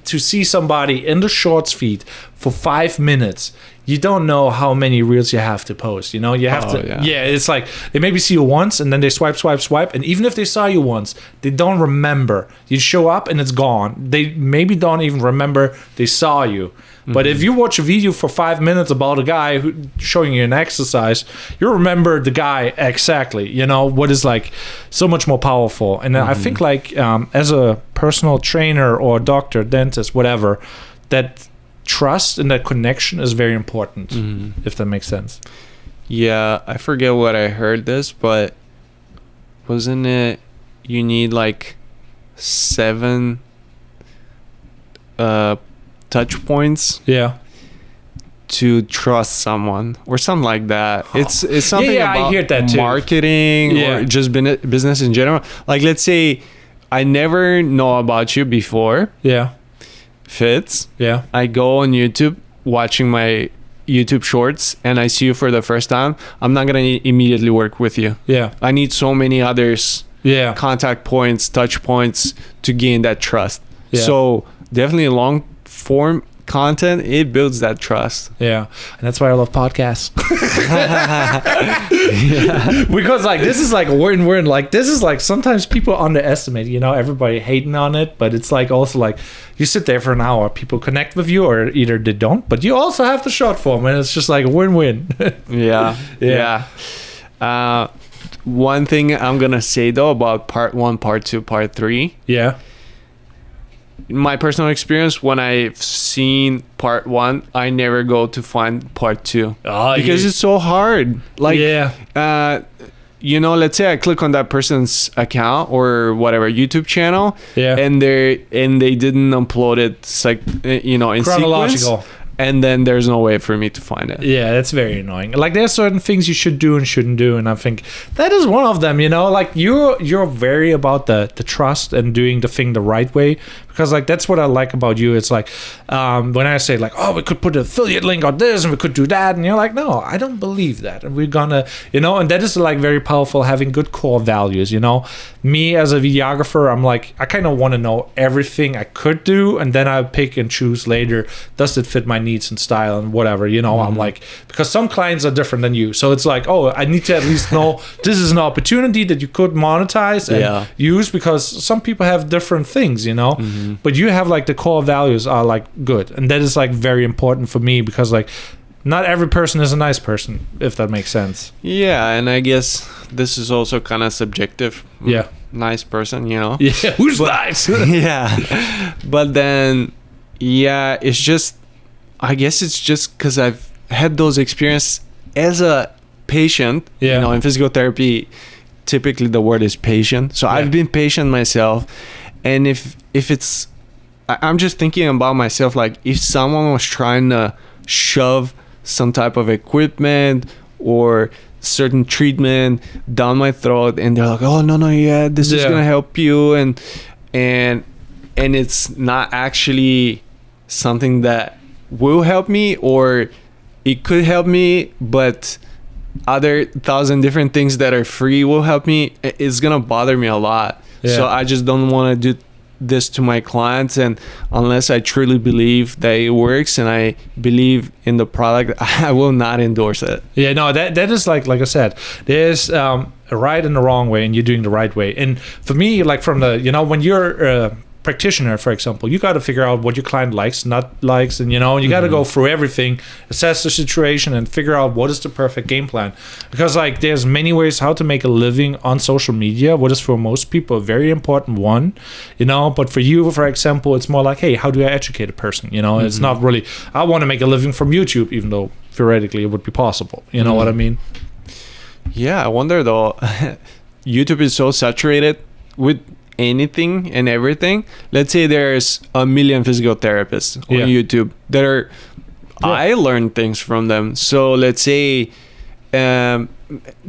to see somebody in the shorts feed for 5 minutes, you don't know how many reels you have to post, you know, you have it's like they maybe see you once and then they swipe. And even if they saw you once, they don't remember. You show up and it's gone. They maybe don't even remember they saw you. But if you watch a video for 5 minutes about a guy who showing you an exercise, you remember the guy exactly, you know, what is like so much more powerful. And I think like as a personal trainer or doctor, dentist, whatever, that trust and that connection is very important, if that makes sense. Yeah, I forget what I heard this, but wasn't it you need like 7 touch points to trust someone or something like that. It's something about I hear that too. Marketing or just business in general. Like let's say I never know about you before. Fitz. I go on YouTube watching my YouTube shorts and I see you for the first time. I'm not gonna immediately work with you. I need so many others contact points, touch points to gain that trust. So definitely long form content, it builds that trust. And that's why I love podcasts. Because like this is like we're in like this is like sometimes people underestimate, you know, everybody hating on it, but it's like also like you sit there for an hour, people connect with you or either they don't, but you also have the short form and it's just like a win-win. One thing I'm gonna say though about part 1, part 2, part 3, my personal experience, when I've seen part 1, I never go to find part 2 because it's so hard. Like, you know, let's say I click on that person's account or whatever YouTube channel, and they didn't upload it. It's like, you know, in chronological sequence. And then there's no way for me to find it. That's very annoying. Like there's certain things you should do and shouldn't do, and I think that is one of them, you know, like you're very about the trust and doing the thing the right way, because like that's what I like about you. It's like when I say like, oh, we could put an affiliate link on this and we could do that, and you're like, no, I don't believe that, and we're gonna, you know, and that is like very powerful, having good core values, you know. Me as a videographer, I'm like, I kind of want to know everything I could do, and then I pick and choose later, does it fit my needs and style and whatever, you know. I'm like, because some clients are different than you, so it's like, oh, I need to at least know this is an opportunity that you could monetize and use, because some people have different things, you know. But you have like the core values are like good, and that is like very important for me, because like not every person is a nice person, if that makes sense. And I guess this is also kind of subjective. Nice person, you know. Who's nice? But then it's just, I guess it's just because I've had those experiences as a patient. You know, in physical therapy, typically the word is patient. So I've been patient myself, and if it's, I'm just thinking about myself, like if someone was trying to shove some type of equipment or certain treatment down my throat, and they're like, oh no, this is gonna help you, and it's not actually something that will help me, or it could help me, but other 1,000 different things that are free will help me, it's gonna bother me a lot. So I just don't want to do this to my clients, and unless I truly believe that it works and I believe in the product, I will not endorse it. That is like I said, there's a right and a wrong way, and you're doing the right way. And for me, like from the, you know, when you're practitioner, for example, you got to figure out what your client likes, not likes, and you got to go through everything, assess the situation, and figure out what is the perfect game plan. Because like there's many ways how to make a living on social media, what is for most people a very important one, but for you, for example, it's more like, hey, how do I educate a person? It's not really, I want to make a living from YouTube, even though theoretically it would be possible. You know what I mean? Yeah, I wonder though, YouTube is so saturated with anything and everything. Let's say there's 1 million physical therapists on YouTube that are I learned things from them. So let's say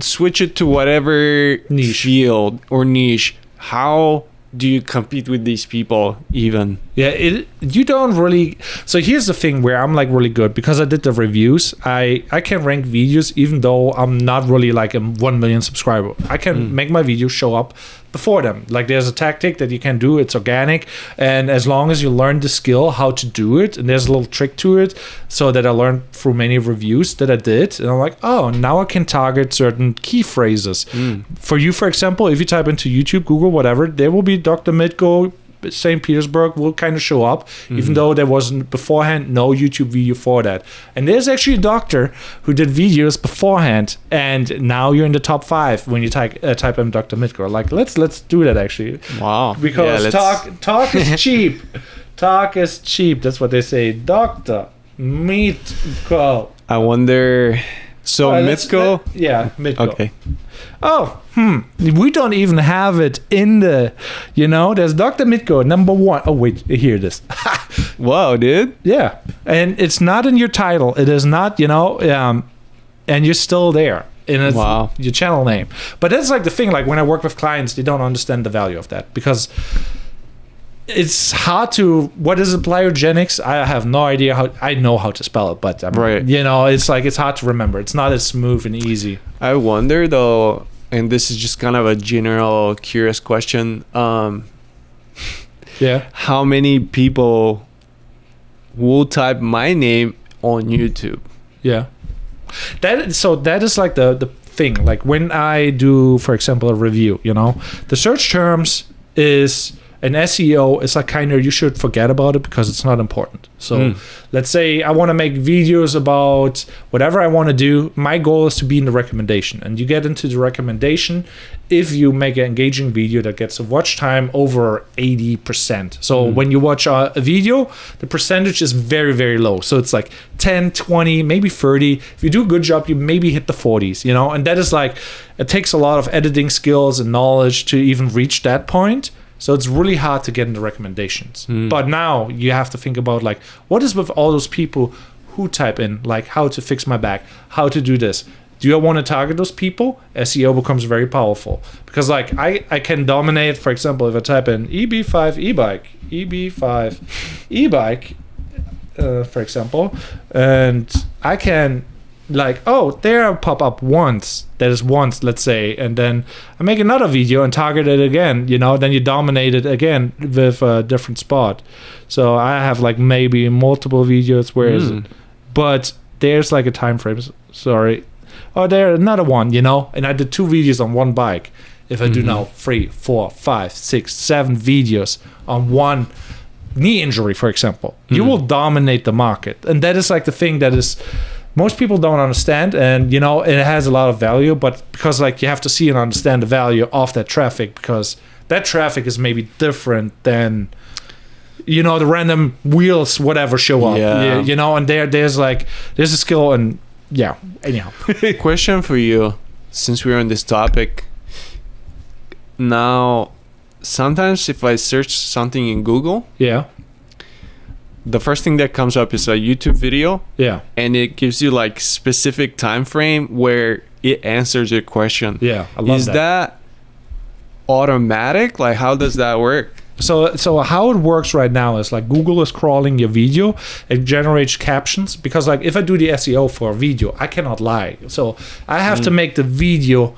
switch it to whatever field or niche. How do you compete with these people even? You don't really. So here's the thing where I'm like really good, because I did the reviews. I can rank videos even though I'm not really like a 1 million subscriber. I can make my videos show up before them. Like there's a tactic that you can do. It's organic, and as long as you learn the skill how to do it, and there's a little trick to it, so that I learned through many reviews that I did, and I'm like, oh, now I can target certain key phrases. For you, for example, if you type into YouTube, Google, whatever, there will be Dr. Mitko, Saint Petersburg will kind of show up, even though there wasn't beforehand no YouTube video for that. And there's actually a doctor who did videos beforehand, and now you're in the top 5 when you type in Dr. Mitko. Like let's do that actually. Wow. Because talk is cheap. Talk is cheap. That's what they say. Dr. Mitko. I wonder. So Mitko. Mitko. Okay. Oh, we don't even have it in the, there's Dr. Mitko, number 1. Oh, wait, here it is. Wow, dude. Yeah. And it's not in your title. It is not, and you're still there. And it's your channel name. But that's like the thing, like when I work with clients, they don't understand the value of that, because it's hard to, what is it, Plyogenix? I have no idea how, I know how to spell it, but it's like, it's hard to remember. It's not as smooth and easy. I wonder though, and this is just kind of a general curious question. How many people will type my name on YouTube? Yeah. That is like the thing. Like when I do, for example, a review, the search terms is, and SEO is like kind of, you should forget about it because it's not important. So let's say I want to make videos about whatever I want to do. My goal is to be in the recommendation, and you get into the recommendation if you make an engaging video that gets a watch time over 80%. So when you watch a video, the percentage is very, very low. So it's like 10, 20, maybe 30. If you do a good job, you maybe hit the 40s, and that is like, it takes a lot of editing skills and knowledge to even reach that point. So it's really hard to get in the recommendations. But now you have to think about like, what is with all those people who type in like how to fix my back, how to do this? Do you want to target those people? SEO becomes very powerful, because like I can dominate, for example, if I type in EB5 e-bike, for example, and I can like, oh, there I pop up once. That is once, let's say, and then I make another video and target it again. Then you dominate it again with a different spot. So I have like maybe multiple videos. Where is it? But there's like a time frame. Sorry. Oh, there another one. And I did 2 videos on one bike. If I do now 3, 4, 5, 6, 7 videos on one knee injury, for example, you will dominate the market, and that is like the thing that is. Most people don't understand, and it has a lot of value, but because like you have to see and understand the value of that traffic, because that traffic is maybe different than the random wheels whatever show up. And there's a skill, and anyhow. Question for you, since we're on this topic now. Sometimes if I search something in Google, the first thing that comes up is a YouTube video. And it gives you like specific time frame where it answers your question. I love Is that automatic? Like, how does that work? So how it works right now is like Google is crawling your video. It generates captions, because like if I do the SEO for a video, I cannot lie. So I have to make the video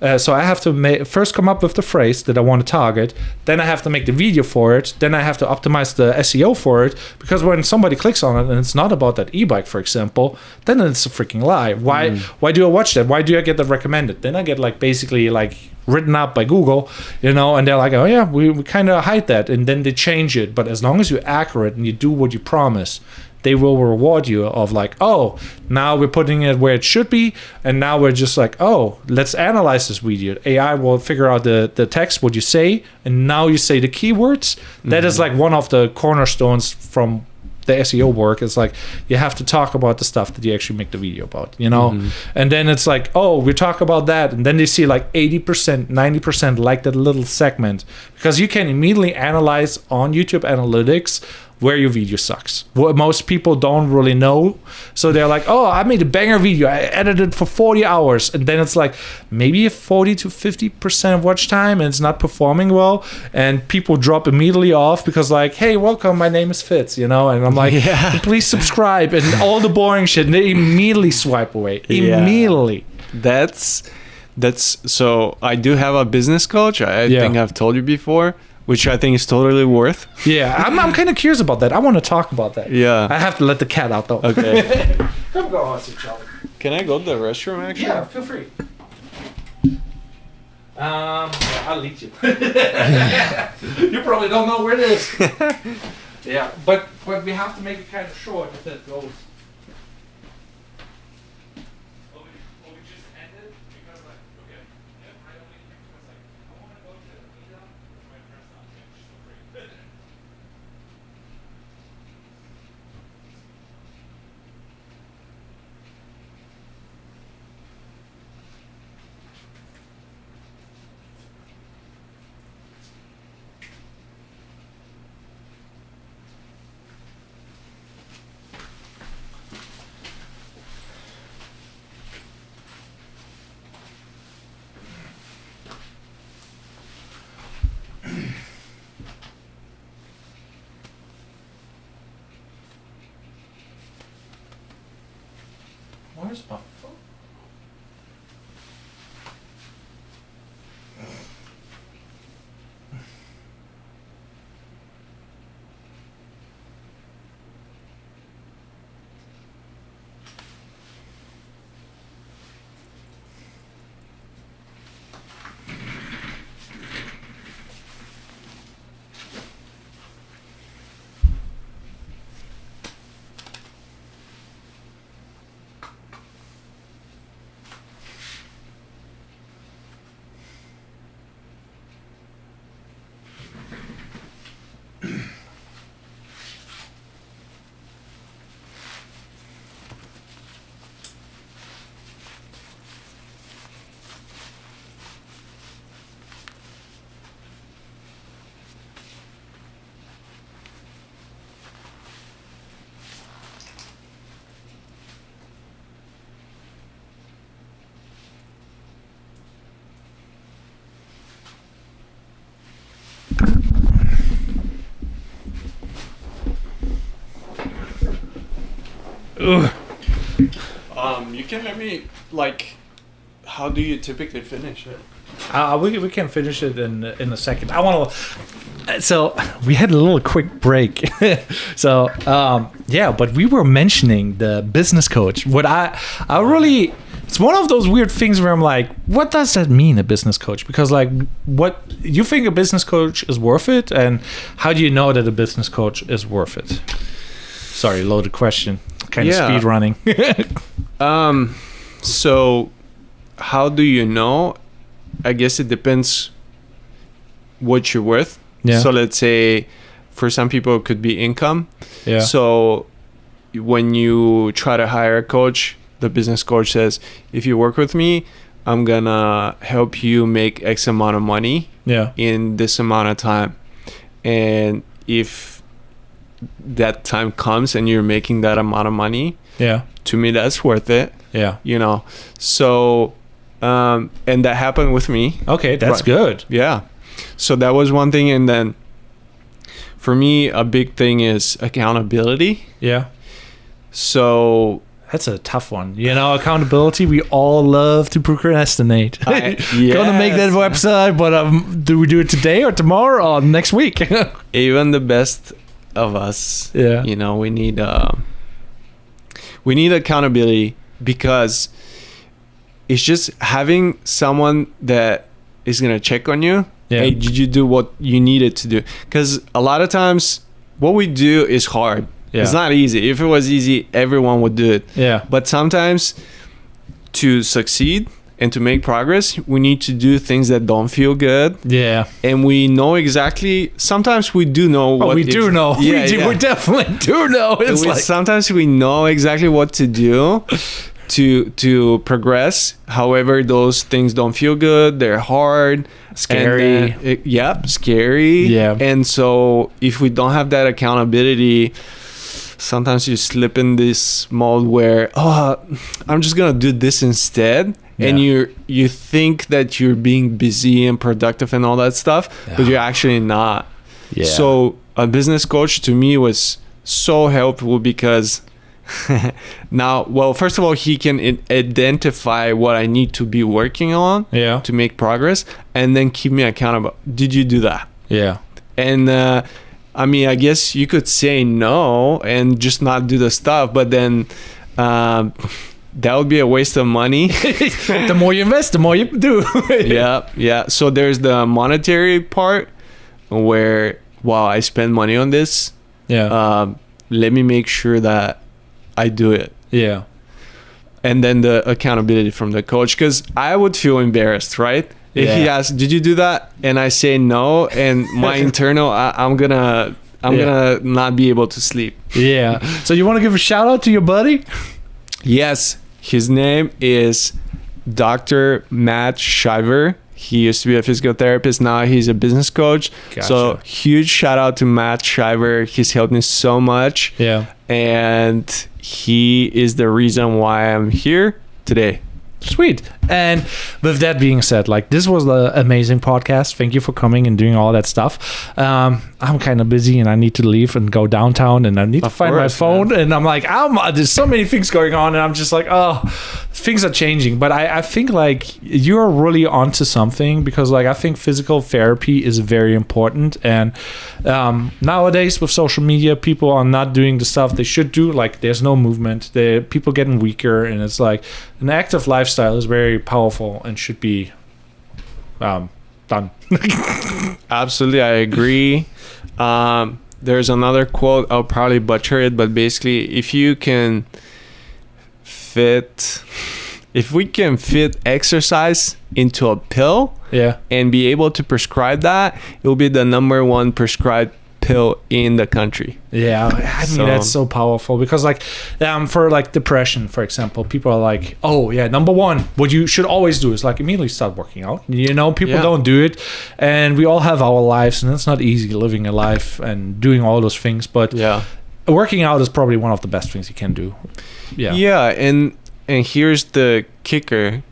So I have to first come up with the phrase that I want to target. Then I have to make the video for it. Then I have to optimize the SEO for it. Because when somebody clicks on it and it's not about that e-bike, for example, then it's a freaking lie. Why do I watch that? Why do I get that recommended? Then I get like basically like written up by Google, you know, and they're like, oh yeah, we kind of hide that, and then they change it. But as long as you're accurate and you do what you promise, they will reward you of like, oh, now we're putting it where it should be, and now we're just like, oh, let's analyze this video. AI will figure out the text, what you say, and now you say the keywords. That is like one of the cornerstones from the SEO work. It's like you have to talk about the stuff that you actually make the video about, you know. And then it's like, oh, we talk about that, and then they see like 80%, 90% like that little segment, because you can immediately analyze on YouTube Analytics where your video sucks. What most people don't really know. So they're like, oh, I made a banger video. I edited for 40 hours. And then it's like maybe a 40 to 50% of watch time, and it's not performing well. And people drop immediately off because like, hey, welcome, my name is Fitz, you know? And I'm like, please subscribe, and all the boring shit. And they immediately swipe away. Immediately. That's so I do have a business coach. I think I've told you before, which I think is totally worth. Yeah, I'm kind of curious about that. I want to talk about that. Yeah. I have to let the cat out, though. Okay. Come go, Aussie Charlie. Can I go to the restroom, actually? Yeah, feel free. I'll lead you. You probably don't know where it is. Yeah, but we have to make it kind of short if it goes. Where's my phone? Ugh. You can let me, like, how do you typically finish it? We can finish it in a second. I want to. So we had a little quick break. So yeah, but we were mentioning the business coach. What I really, it's one of those weird things where I'm like, what does that mean, a business coach? Because like, what you think a business coach is worth it, and how do you know that a business coach is worth it? Sorry, loaded question. Kind of speed running. So how do you know? I guess it depends what you're worth. Yeah. So let's say for some people it could be income. Yeah. So when you try to hire a coach, the business coach says, if you work with me, I'm gonna help you make X amount of money in this amount of time. And if that time comes and you're making that amount of money, to me that's worth it. You know. So and that happened with me. Okay, that's good. Yeah. So that was one thing. And then for me, a big thing is accountability. Yeah. So That's a tough one. You know, accountability, we all love to procrastinate. Gonna make that website, but do we do it today or tomorrow or next week? Even the best of us, you know, we need accountability, because it's just having someone that is gonna check on you. Hey, did you do what you needed to do? Because a lot of times what we do is hard. It's not easy. If it was easy, everyone would do it. But sometimes to succeed and to make progress, we need to do things that don't feel good. And we know exactly, sometimes we do know what we do know. We definitely do know. It's like sometimes we know exactly what to do to progress. However, those things don't feel good. They're hard. Scary. Scary. And so if we don't have that accountability, sometimes you slip in this mold where, I'm just gonna do this instead. And you think that you're being busy and productive and all that stuff, but you're actually not. So a business coach to me was so helpful, because now, well, first of all, he can identify what I need to be working on to make progress, and then keep me accountable. Did you do that? And I mean, I guess you could say no and just not do the stuff, but then that would be a waste of money. The more you invest, the more you do. So there's the monetary part where, wow, I spend money on this. Let me make sure that I do it. And then the accountability from the coach, because I would feel embarrassed, right? If he asks, did you do that? And I say no, and my internal, I'm gonna not be able to sleep. So you want to give a shout out to your buddy? Yes, his name is Dr. Matt Shiver. He used to be a physical therapist. Now he's a business coach. So huge shout out to Matt Shiver. He's helped me so much. And he is the reason why I'm here today. Sweet. And with that being said, like, this was an amazing podcast. Thank you for coming and doing all that stuff. I'm kind of busy and I need to leave and go downtown, and I need to find my phone. Man. And I'm like, there's so many things going on, and I'm just like, things are changing. But I think like you're really onto something, because like I think physical therapy is very important. And nowadays with social media, people are not doing the stuff they should do. Like, there's no movement. People getting weaker, and it's like an active lifestyle is very powerful and should be done. Absolutely, I agree. There's another quote, I'll probably butcher it, but basically, if we can fit exercise into a pill and be able to prescribe that, it will be the number one prescribed pill in the country. I mean, that's so powerful, because like for like depression, for example, people are like, number one, what you should always do is like immediately start working out. You know, people don't do it, and we all have our lives, and it's not easy living a life and doing all those things, but working out is probably one of the best things you can do. And here's the kicker.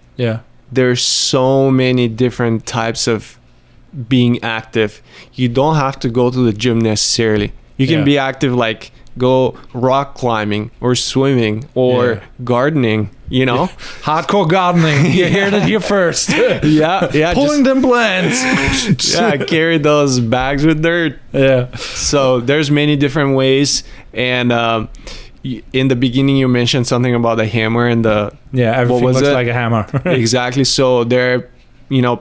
There's so many different types of being active. You don't have to go to the gym necessarily. You can be active, like go rock climbing or swimming or gardening, you know. Hardcore gardening. You heard it here first. Pulling them plants. Carry those bags with dirt. So there's many different ways. And in the beginning you mentioned something about the hammer and the everything looks like a hammer. Exactly. So they're,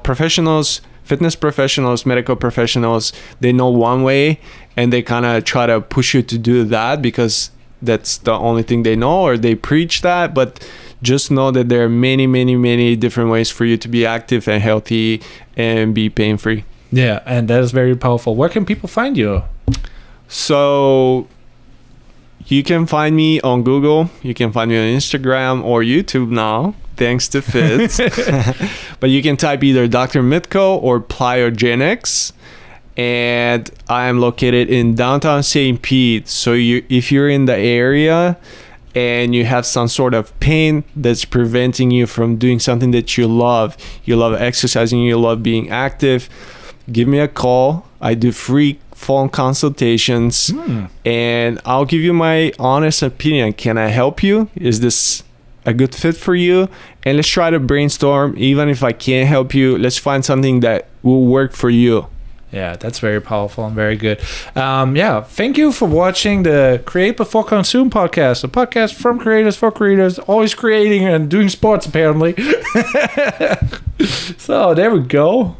professionals, fitness professionals, medical professionals, they know one way, and they kind of try to push you to do that because that's the only thing they know, or they preach that. But just know that there are many, many, many different ways for you to be active and healthy and be pain-free. And that is very powerful. Where can people find you? So you can find me on Google. You can find me on Instagram or YouTube now, thanks to Fit. But you can type either Dr. Mitko or Plyogenix. And I am located in downtown Saint Pete. So if you're in the area and you have some sort of pain that's preventing you from doing something that you love exercising, you love being active, give me a call. I do free phone consultations, and I'll give you my honest opinion. Can I help you? Is this a good fit for you? And let's try to brainstorm. Even if I can't help you, let's find something that will work for you. Yeah, that's very powerful and very good. Thank you for watching the Create Before Consume podcast, a podcast from creators for creators, always creating and doing sports apparently. So there we go.